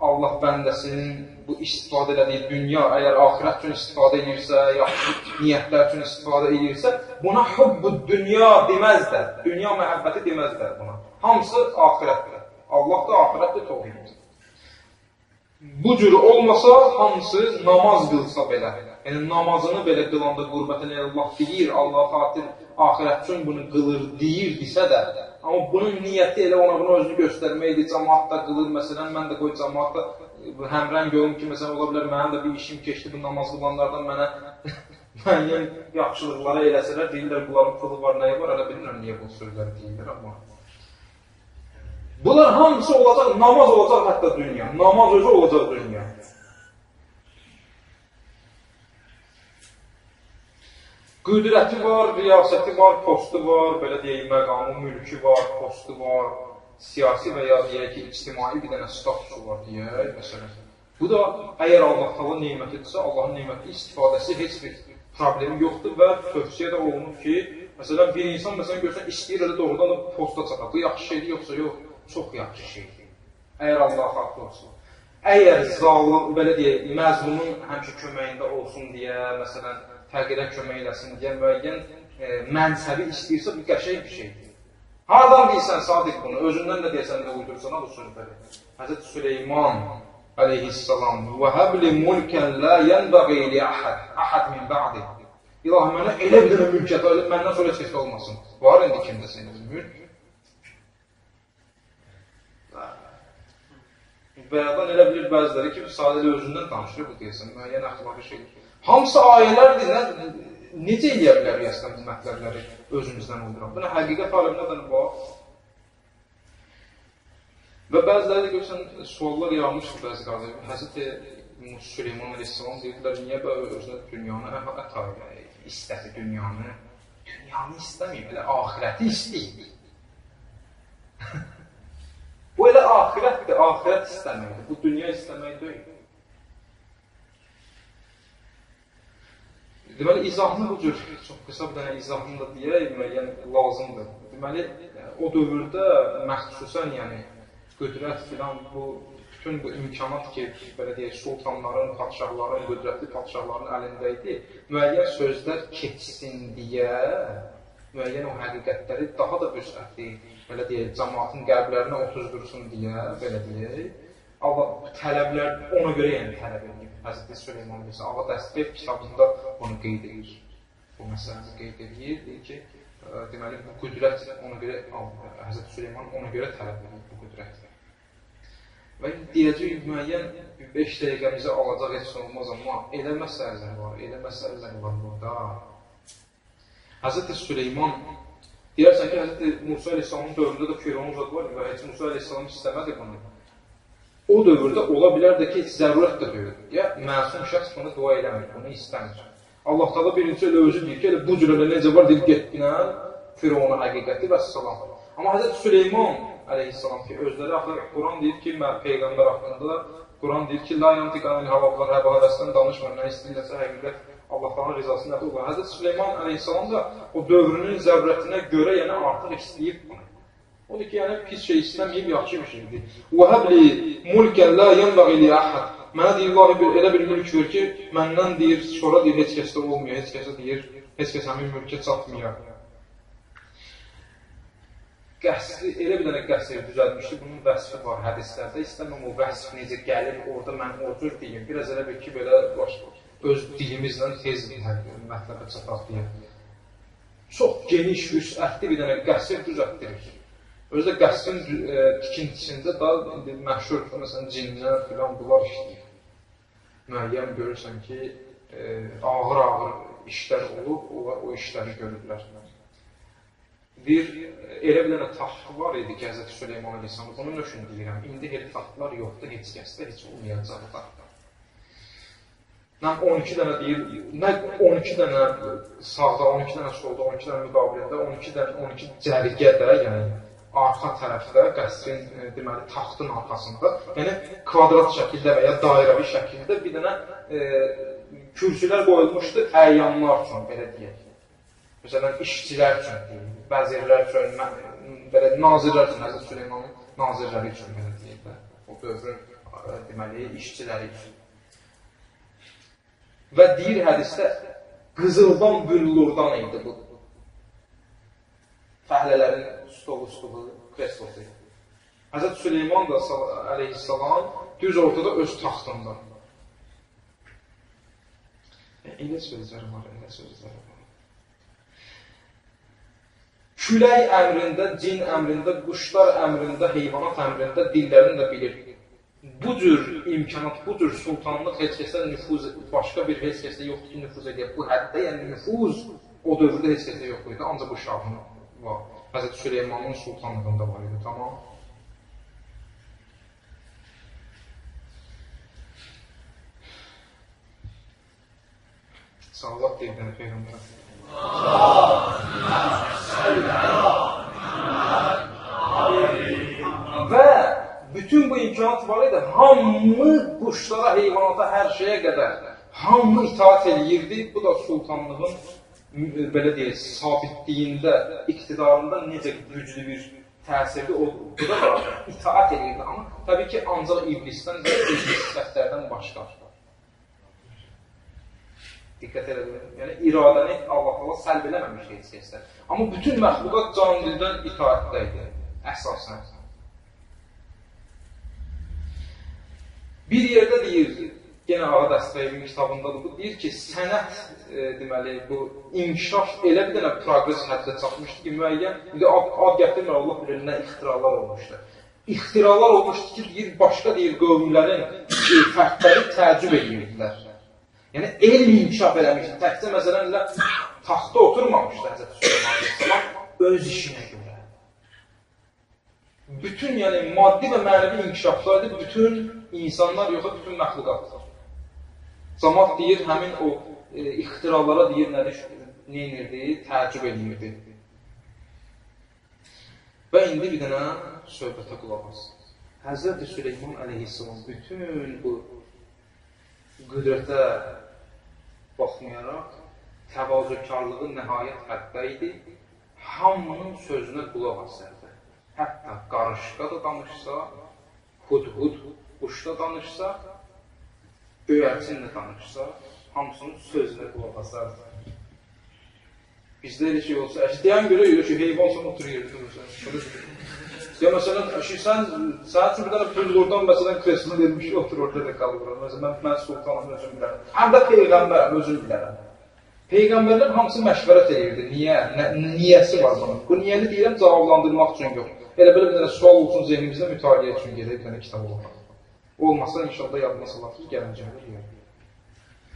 Allah bəndəsinin bu istifadə elədiyi dünya, əgər axirət üçün istifadə edirsə, yaxşı niyyətlər üçün istifadə edirsə, buna hubbu dünya deməzlər. Dünya məhəbbəti deməzlər buna. Hamısı axirətdir. Allah da axirətdir, toğruyumdur. Bu cür olmasa, hamısı namaz qılsa belə, yəni namazını belə qılanda qurbətən Allah deyir, Allah xatir axirət üçün bunu qılır, deyirdisə də, amma bunun niyyəti elə ona bunu özünü göstərməkdir, cəmaat da qılır, məsələn, mən də qoy cəmaat da həmrən görüm ki, məsələn, ola bilər, mənim də bir işim keçdi, bu namaz qılanlardan mənə müəyyən yaxşılıqlara eləsələr, deyirlər, bunların pulu var, nəyi var, elə bilmirəm, niyə bu sözləri deyirlər, amma bunlar hamısı olacaq, namaz olacaq hətta dünya. Namaz özü olacaq dünya. Qüdrəti var, riyasəti var, postu var, belə deyək, məqamı, mülkü var, postu var, siyasi və ya deyək ki, ictimai bir dənə statusu var deyək, məsələn. Bu da, əgər Allah-Taala neymətidirsə, Allahın neyməti istifadəsi heç bir problemi yoxdur və tövsiyə də olunur ki, məsələn, bir insan, məsələn, görsən, istəyir elə doğrudan da posta çatar. Bu yaxşı şeydir, yoxsa yox? Çox yaxşı şeydir. Əgər Allah xalqı olsun. Əgər zalim, belə deyək, məzlumun həmçə köməyində olsun deyə, məsələn, fəqirə kömək eləsin deyə müəyyən mənsəbi istəyirsə, bu qəşəng bir şeydir. Hardan deyirsən Sadiq bunu? Özündən də deyəsən də uydursan bu sözləri. Həzrət Süleyman aleyhissalam وَهَبْ لِمُلْكًا لَا يَنْبَغِي لِأَحَدٍ أَحَدْ مِنْ بَعْدِهِ İlahi, mənə elə bir dənə mülkiyyət öyle, məndən sonra heç olmasın. Var indi kimdə senin mülk? Bəyadan elə bilir bəziləri ki, sadəcə özündən danışır bu deyəsən, müəyyən əxlaqı şey. Hamısı ayələrdir, necə eləyə bilər yəsələn bu mətləbləri özümüzdən uyduran? Buna həqiqət alimlərdən bax. Və bəziləri də görürsən, suallar yağmışdır bəzi qalıqlar. Həzrəti Süleyman Aleyhisselam deyirlər, niyə özünə dünyanı istədi, dünyanı istəməyib, elə ahirəti istəyib. Bu elə ahirətdir, ahirət istəməkdir, bu dünya istəmək deyil. Deməli, izahını bu cür, çox qısa bir dənə izahını da deyək, müəyyən lazımdır. Deməli, o dövrdə məxsusən, yəni, qüdrət filan, bu, bütün bu imkanat ki, belə deyək, sultanların, padşahların, qüdrətli padşahların əlində idi, müəyyən sözlər keçsin deyə, müəyyən o həqiqətləri daha da vüsətli, belə deyək, cəmaatın qəlblərinə otuzdursun deyə, belə deyək, Allah tələblər ona görə yəni tələb edib. Həzrəti Süleyman bilirsə, Allah Dəstəyev kitabında bunu qeyd edir. Bu məsələni qeyd edir, deyir ki, deməli, bu qüdrət ona görə, Həzrəti Süleyman ona görə tələb edir bu qüdrət. Və deyəcək, müəyyən 5 dəqiqəmizi alacaq heç olmaz, amma elə məsələlər var burada. Həzrəti Süleyman, deyərsən ki, Həzrəti Musa Aleyhisselamın dövründə də Firavun zad var və heç Musa Aleyhisselam istəmədi bunu. O dövrdə ola bilər də ki, heç zərurət də deyil. Ya, məsum şəxs bunu dua eləmir, bunu istəmir. Allah da birinci elə özü deyir ki, elə bu cür elə necə var, deyil getdinə, Firavuna həqiqəti və salam. Amma Həzrəti Süleyman Aleyhisselam ki, özləri axı, Quran deyir ki, Peyğəmbər haqqında, Quran deyir ki, la yantiqanil havablar, həbahəvəsdən danışmır, nə istəyirlərsə həqiqət Allah'ın rizası nədir olur. Həzrəti Süleyman Aleyhisselam da o dövrünün zəvrətinə görə, yəni artıq istəyib bunu. Odur ki, yəni pis şey istəməyib, yaxşı bir şeydir. وَهَبْ لِي مُلْكًا لَا يَنْبَغِي لِأَحَدٍ Mənə deyir, Allah elə bir mülk ver ki, məndən deyir, sonra deyir, heç kəsdə olmuyor, heç kəsə deyir, heç kəs həmin mülkə çatmıyor. Qəsri, elə bir dənə qəsri düzəltmişdi, bunun vəsfi var hədislərdə. İstəməm o vəsf necə gəlir, orada mən o cür deyim. Biraz elə bir ki, belə öz dilimizlə tez mətləbə çataq deyir. Çox geniş, vüsətli bir dənə qəsr düzəltdirir. Özdə qəsrin tikintisində daha məşhur, məsələn, cinlər filan bunlar işləyir. Müəyyən görürsən ki, ağır-ağır işlər olub, o işləri görürlər. Elə bir dənə taxtı var idi ki, Həzrəti Süleyman Aleyhisselam, bunun üçün deyirəm, indi elə taxtlar yoxdur, heç kəsdə, heç olmayacaq taxtlar. Nə 12 dənə deyir, nə 12 dənə sağda, 12 dənə solda, 12 dənə müqabilində, 12 cərgədə, yəni arxa tərəfdə, qəsrin, deməli, taxtın arxasında, yəni kvadrat şəkildə və ya dairəvi şəkildə bir dənə kürsülər qoyulmuşdu əyanlar üçün, belə deyək. Məsələn, işçilər üçün, vəzirlər üçün, belə nazirlər üçün, Həzrət Süleymanın nazirləri üçün, belə deyək də, o dövrün, deməli, işçiləri üçün. Və deyir hədisdə, qızıldan büllurdan idi bu. Fəhlələrin stolu, kreslosu. Həzrət Süleyman da Aleyhisselam düz ortada öz taxtında. Elə sözlər var. Külək əmrində, cin əmrində, quşlar əmrində, heyvanat əmrində, dillərini də bilir. Bu cür imkanat, bu cür sultanlıq heç kəsə nüfuz, başqa bir heç kəsə yoxdur ki, nüfuz edək. Bu həddə, yəni nüfuz o dövrdə heç kəsə yox idi, ancaq bu şahın var. Həzrəti Süleymanın sultanlığında var idi, tamam. Salavat deyil dənə Peyğəmbərə. Və bütün bu imkanat var idi, hamı quşlara, heyvanata, hər şeyə qədər hamı itaat eləyirdi. Bu da sultanlığın belə deyək, sabitliyində, iqtidarında necə güclü bir təsirli o, bu da itaat edirdi. Amma təbii ki, ancaq iblisdən və iblis sifətlərdən başqa. Diqqət edin. Yəni, iradəni Allah səlb eləməmiş heç kəslər. Amma bütün məxluqat can dildən itaətdə idi, əsasən. Bir yerdə deyir, yenə Ağa Dəstəyevin kitabındadır bu, deyir ki, sənət, deməli, bu inkişaf elə bir dənə progres həddə çatmışdı ki, müəyyən, ad gətirmir, Allah bilir, nə ixtiralar olmuşdu. İxtiralar olmuşdu ki, deyir, başqa deyir, qövmlərin fərdləri təəccüb edirdilər. Yəni, elm inkişaf eləmişdi, təkcə məsələn ilə taxta oturmamışdı Həzrət Süleyman Aleyhisselam öz işinə görə. Bütün, yəni, maddi və mənəvi inkişaflardır, bütün insanlar yoxa, bütün məxluqatlar. Cəmaət deyir, həmin o ixtiralara deyir, nə inirdi, təəccüb edirdi. Və indi bir dənə söhbətə qulaq asın. Həzrət Süleyman Aleyhisselam bütün bu qüdrətə baxmayaraq, təvazökarlığı nəhayət həddə idi, hamının sözünə qulaq asırdı. Hətta qarışqa da danışsa, hudhud quşda danışsa, göyərçinlə danışsa, hamısının sözünə qulaq asardı. Bizdə elə şey olsa, deyən görə ki, heyvan sonra otur yerdə. Ya məsələn, sən üçün bir dənə püllurdan məsələn kresini vermiş, otur orada da qalır. Məsələn, mən sultanım, özüm bilərəm. Həm də Peyğəmbərəm, özüm bilərəm. Peyğəmbərlər hamısı məşvərət edirdi. Niyə? Niyəsi var bunun. Bu niyəni deyirəm, cavablandırmaq üçün yox. Elə belə bir dənə sual olsun zeynimizdə mütaliə üçün gedək, bir dənə kitab olar. Olmasa, inşallah yadına salarsınız, gəlincəndə deyək.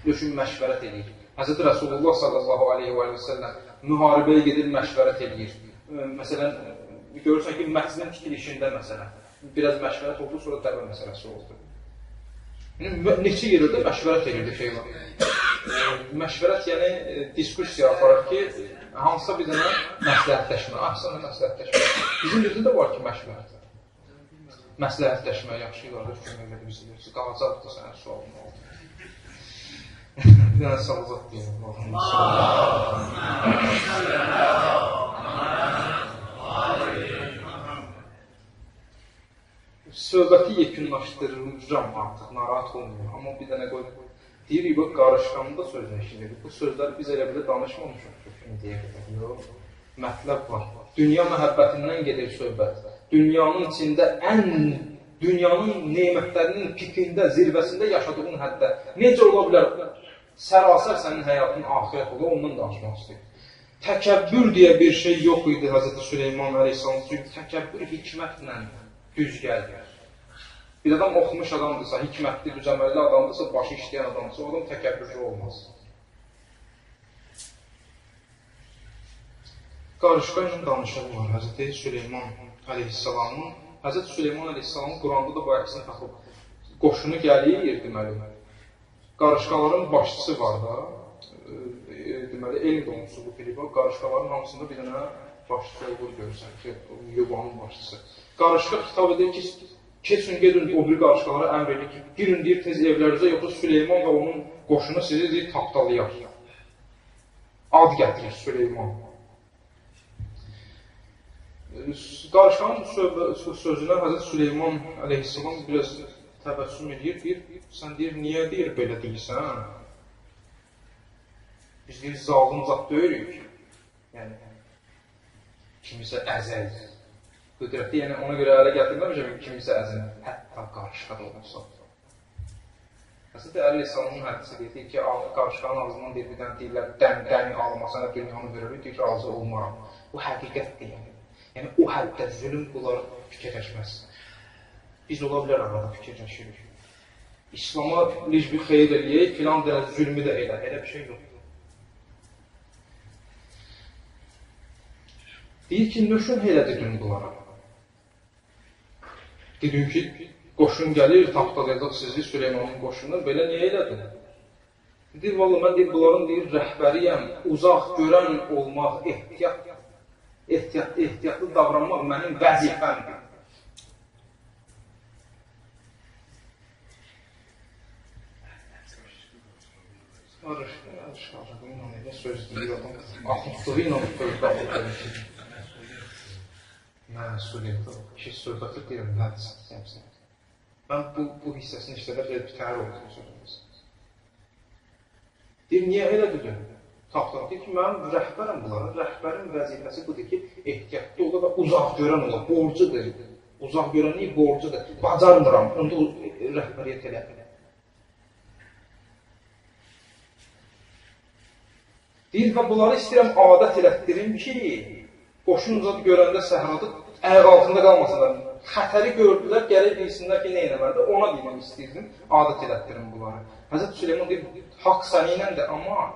Düşün, məşvərət edir. Həzrət Rəsulullah sallallahu aleyhi və səlləm müharibəyə gedir, məşvərət edir. Məsələn, görürsən ki, məscidin tikilişində məsələn, biraz məşvərət oldu, sonra dəvə məsələsi oldu. Neçə yerdə məşvərət edirdi şeylər. Məşvərət, yəni diskussiya aparır ki, hansısa bir dənə məsləhətləşmə, ahsana məsləhətləşmə. Bizim düzdə də var ki, məşvərət. Məsləhətləşmə, yaxşı qardaş, kömək edə bilirsiniz. Qalacaqdır sənə sualın oldu. Bir dənə salacaq deyəm. Söhbəti yekunlaşdıracağım artıq, narahat olmuyor. Amma bir dənə qoy, deyirik, bu qarışqanın da sözünə işləyir. Bu sözləri biz elə belə danışmamışıq indiyə qədər. Yox, mətləb var. Dünya məhəbbətindən gedir söhbət. Dünyanın içində dünyanın neymətlərinin pikində, zirvəsində yaşadığın həddə necə ola bilər? Sərasər sənin həyatın axirət olur, ondan danışmaq istəyir. Təkəbbür deyə bir şey yox idi Həzrət Süleyman Aleyhisselam. Çünki təkəbbür hikmətlə düz gəlir. Bir adam oxumuş adamdırsa, hikmətli, düzəməlli adamdırsa, başı işləyən adamdırsa, o adam təkəbbürcü olmaz. Qarışqayla danışırlar Həzrət Süleyman Aleyhisselamın. Həzrət Süleyman Aleyhisselamın Quranda da bu əksini taxıb. Qoşunu gəlir, deməli. Qarışqaların başçısı var da, deməli, elm donusu bu Filipa, qarışqaların hamısında bir dənə başçısı olur görürsən ki, yubanın başçısı. Qarışqa xitab edir ki, keçin, gedin, o bir qarışqalara əmr edir ki, girin, deyir, tez evlərinizə, yoxsa Süleyman və onun qoşunu sizi, deyir, tapdalayar. Ad gətirir Süleyman. Qarışqanın sözünə Həzrət Süleyman Aleyhisselam biraz təbəssüm edir, deyir, sən deyir, niyə deyir, belə deyirsən? Biz deyir, zalım zat döyürük. Yəni, kimisə əzəl. Qüdrətli, yəni ona görə ələ gətirməmişəm, kimisə əzəl. Hətta qarışqa da olmasa. Həzrət Aleyhisselamın hədisi deyir ki, qarışqanın ağzından deyir, bir dənə deyirlər, dəmi almasına dünyanı veririk, deyir ki, razı olmaram. Bu həqiqətdir, yəni. Yəni, o həddə zülüm bunlar fikirləşməz. Biz ola bilər arada fikirləşirik. İslama bir xeyir eləyək, filan dənə zülmü də elə bir şey yoxdur. Deyir ki, nöşün elədir dün bunlara. Dedim ki, qoşun gəlir, tapdalayacaq sizi, Süleymanın qoşunu, belə niyə elədin? Deyir, valla mən deyir, bunların deyir, rəhbəriyəm, uzaq görən olmaq, ehtiyatlı davranmaq mənim vəzifəmdir. Söz deyir adam, axıqlığı ilə söhbət mən söyləyəm, ki, söhbəti deyirəm, nədir? Mən bu hissəsini işlədə bitər olsun sözümüz. Deyir, niyə elə düzür? Tapdaq deyir ki, mən rəhbərəm bunlara. Rəhbərin vəzifəsi budur ki, ehtiyatlı ola və uzaq görən ola. Borcudur. Uzaq görənlik borcudur. Bacarmıram, onda rəhbəriyyət elə. Deyir, və bunları istəyirəm adət elətdirim ki, qoşun uzaq görəndə səhrada əl altında qalmasınlar. Xətəri gördülər, gəlib bilsinlər ki, nə eləməlidir, ona deyiləm istəyirdim, adət elətdirim bunları. Həzrət Süleyman deyir, haqq səni iləndir, amma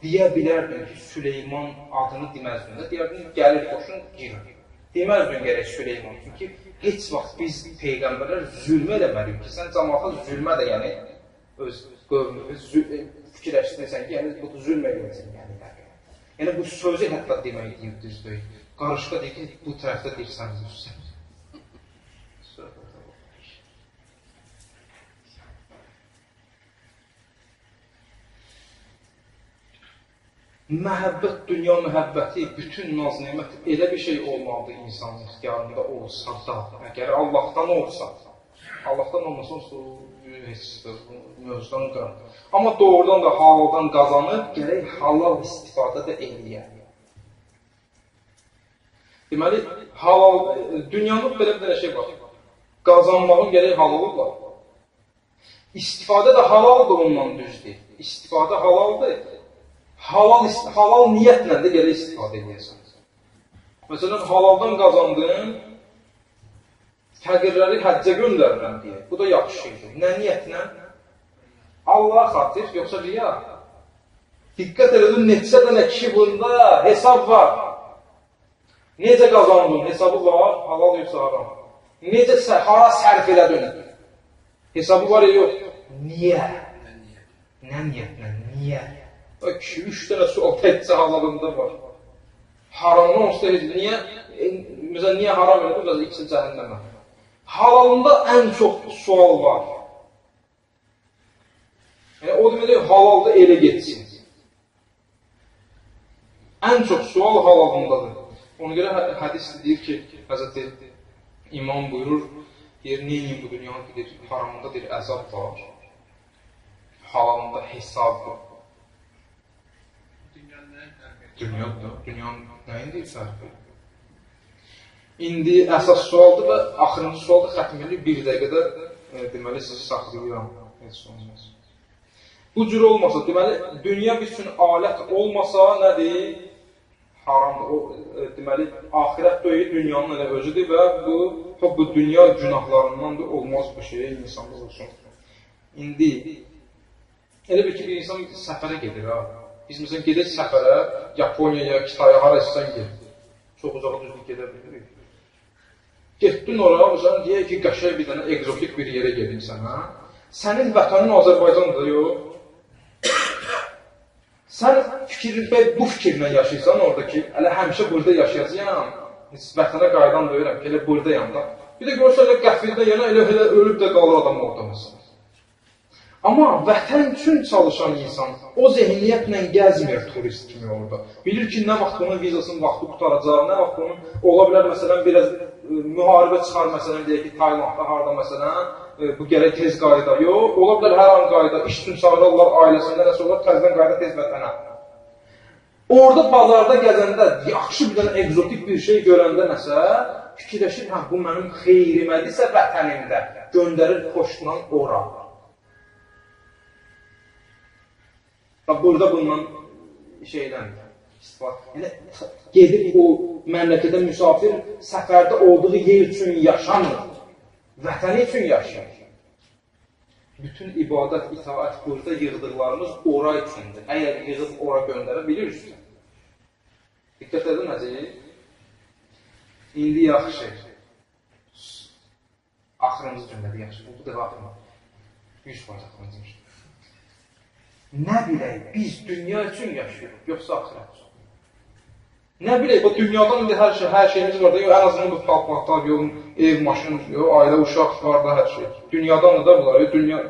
deyə bilərdim ki, Süleyman adını deməzdin. Deyərdim, gəlir qoşun, girir. Deməzdin gərək Süleyman. Çünki heç vaxt biz peyğəmbərlər zülmə eləməliyik ki, sən cəmaata zülmə də, yəni, öz qövmünü fikirləşdirsən ki, yəni, bu zülm eləyəcək, yəni. Yəni, bu sözü hətta demək deyib düzdür. Qarışqa deyir ki, bu tərəfdə deyirsən düzdür. Məhəbbət, dünya məhəbbəti, bütün naz-nemət elə bir şey olmalıdır insanın ixtiyarında olsa da, əgər Allahdan olsa, Allahdan olmasa olsa, mövzudan qırar. Amma doğrudan da halaldan qazanıb, gərək halal istifadə də eləyər. Deməli, dünyanın belə bir şey var. Qazanmağın gərək halalı var. İstifadə də halal ondan düzdür. İstifadə halaldır. Halal niyyətlə də gərək istifadə edəyəsən. Məsələn, halaldan qazandığın fəqirləri həccə göndərirəm deyə. Bu da yaxşı şeydir. Nə niyyətlə? Allaha xatir, yoxsa riya? Diqqət edin, neçə dənə kişi bunda hesab var. Necə qazandın? Hesabı var, halal yoxsa haram. Necə hara sərf elədin? Hesabı var ya yox. Niyə? Nə niyyətlə? Niyə? O kişi 3 dənə sual təkcə halalında var. Haramdan olsa niyə? Məsələn, niyə haram elədir? Biraz ikisi cəhənnəmə. Halalında ən çox sual var. Yəni, o demək, halalda elə geçsin. Ən çox sual halalındadır. Ona görə hədis deyir ki, Həzrəti İmam buyurur, deyir, neyin bu dünyanın deyir, haramında deyir, əzab var. Halalında hesab var. Dünyanın nəyin deyir sərfi? İndi əsas sualdır və axırıncı sualdır, xətmili bir dəqiqədə deməli, sizi saxlayıram. Heç olmaz. Bu cür olmasa, deməli, dünya bir üçün alət olmasa nədir? Haramdır. Deməli, axirət döyü dünyanın elə özüdür və bu dünya günahlarındandır, olmaz bu şey, insanlıq olsun. İndi, elə bir ki, bir insan səfərə gedir, ha. Biz məsələn, gedək səfərə, Yaponiyaya, Kitaya, hara istəyən gedir. Çox uzağa düzlük gedə bilirik. Getdin oraya, məsələn, deyək ki, qəşəng bir dənə egzotik bir yerə gedinsən, ha. Sənin vətənin Azərbaycandır, yox. Sən bu fikirlə yaşayırsan orada ki, elə həmişə burada yaşayacağım, vətənə qaydan döyürəm ki, elə buradayam da. Bir də görürsən, elə qəfildə yana elə ölüb də qalır adam orada məsələn. Amma vətən üçün çalışan insan o zehniyyətlə gəzmir turist kimi orada. Bilir ki, nə vaxt onun vizasının vaxtı qutaracaq, nə vaxt onun, ola bilər məsələn, biraz müharibə çıxar məsələn, deyək ki, Taylandda, harada məsələn, bu gərək tez qayda, yox, ola bilər hər an qayda, iş üçün çağırırlar ailəsində, nəsə olar, təzdən qayda tez vətənə. Orada bazarda gəzəndə, yaxşı bir dənə egzotik bir şey görəndə nəsə, fikirləşir, hə, bu mənim xeyrimədirsə vətənimdə, göndərir poçtla ora. Burada bundan şeydən istifadə. Yəni, gedib o məmləkədə müsafir səfərdə olduğu yer üçün yaşamır. Vətəni üçün yaşayır. Bütün ibadət, itaət burada yığdıqlarımız ora üçündür. Əgər yığıb ora göndərə bilirsiniz. Diqqət edin, necə? İndi yaxşı. Axırıncı cümlədə yaxşı. Bu da axırıncı. 100% axırıncı. Nə bilək, biz dünya üçün yaşayırıq, yoxsa axirət üçün? Nə bilək, bu dünyadan indi hər şeyimiz var da, ən azından bu palpatlar, ev, maşın, ailə, uşaq var da hər şey. Dünyadan da bunlar, dünya.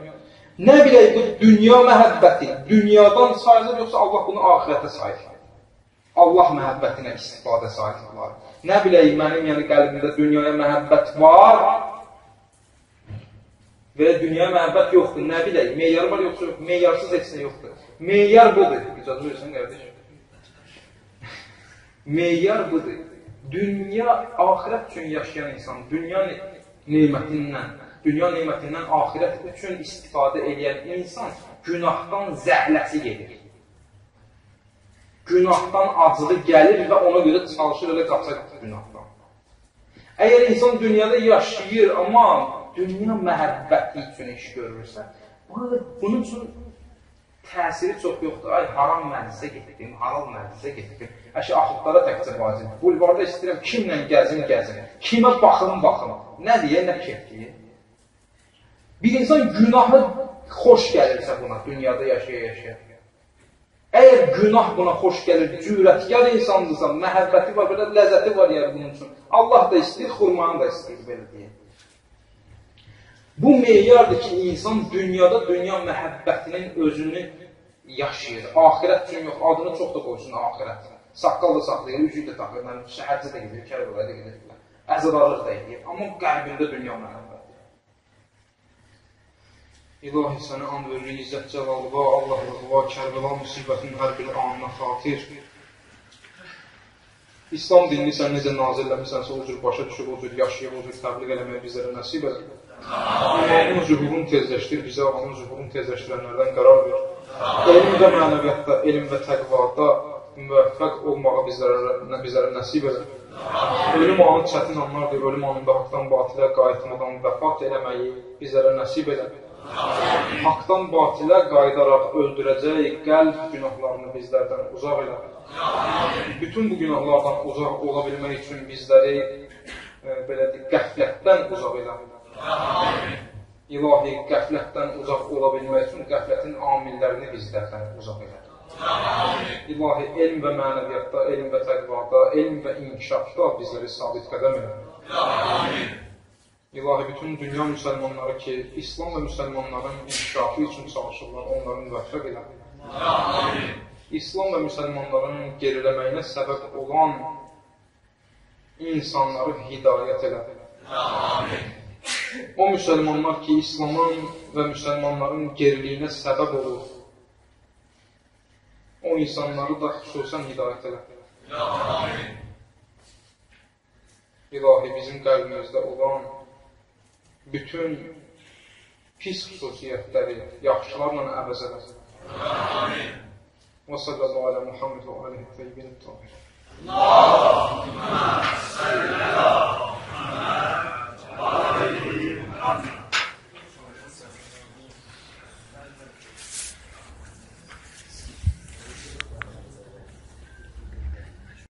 Nə bilək, bu dünya məhəbbəti dünyadan sayılır, yoxsa Allah bunu axirətə sayılır? Allah məhəbbətinə istifadə sayılırlar. Nə bilək, mənim yəni qəlbimdə dünyaya məhəbbət var Belə dünyaya məhəbbət yoxdur, nə bilək, meyyar var yoxsa yox, meyyarsız heç nə yoxdur. Meyyar budur, icazə versən qardeş. Meyyar budur. Dünya, axirət üçün yaşayan insan, dünya nemətindən axirət üçün istifadə edən insan günahdan zəhləsi gedir. Günahdan acığı gəlir və ona görə çalışır, elə qaçaq günahdan. Əgər insan dünyada yaşayır, amma dünya məhəbbəti üçün iş görürsə, bunun üçün təsiri çox yoxdur. Ay, haram məclisə getdim, halal məclisə getdim. Əşi, axıqlara təkcə vacib. Bulvarda istəyirəm, kimlə gəzim. Kimə baxım. Nə deyə, nə keyfliyə. Bir insan günahı xoş gəlirsə buna, dünyada yaşaya. Əgər günah buna xoş gəlir, cürətkar insandırsa, məhəbbəti var, belə ləzzəti var yəni bunun üçün. Allah da istəyir, xurmanı da istəyir, belə deyə. Bu meyyardır ki, insan dünyada dünya məhəbbətinin özünü yaşayır. Axirət üçün yox, adını çox da qoysun axirət. Saqqal da saxlayır, üzüyü də taxır, şəhərcə də gedir, Kərbəlayı da gedir, əzədarlıq da edir. Amma qəlbində dünya məhəbbəti. İlahi sənə and verir, İzzət Cəlalıva, Allahlığa, Kərbəla müsibətinin hər bir anına xatir. İslam dinini sən necə nazirləmisənsə, o cür başa düşüb, o cür yaşayıb, o cür təbliğ eləməyə bizlərə nəsib edir. İmamın zühurunu tezləşdir, bizə ağanın zühurunu tezləşdirənlərdən qərar ver. Elm və mənəviyyatda, elm və təqvada müvəffəq olmağa bizlərə nəsib edir. Ölüm anı çətin anlardır, ölüm anında haqdan batilə qayıtmadan vəfat eləməyi bizlərə nəsib edir. Haqdan batilə qayıdaraq öldürəcək qəlb günahlarını bizlərdən uzaq elə. Bütün bu günahlardan uzaq ola bilmək üçün bizləri qəflətdən uzaq elə. İlahi, qəflətdən uzaq ola bilmək üçün qəflətin amillərini bizlərdən uzaq elə. İlahi, elm və mənəviyyatda, elm və təqvada, elm və inkişafda bizləri sabit qədəm elə. İlahi, bütün dünya müsəlmanları ki, İslam və müsəlmanların inkişafı üçün çalışırlar, onların müvəffəq elə. İslam və müsəlmanların geriləməyinə səbəb olan insanları hidayət elə. O müsəlmanlar ki, İslamın və müsəlmanların geriliyinə səbəb olur, o insanları da xüsusən hidayət elə. İlahi, bizim qəlbimizdə olan bütün pis xüsusiyyətləri yaxşılarla əvəz eləsin. Və sallallahu alə Muhammed və aləhi təyyibin-i tahir.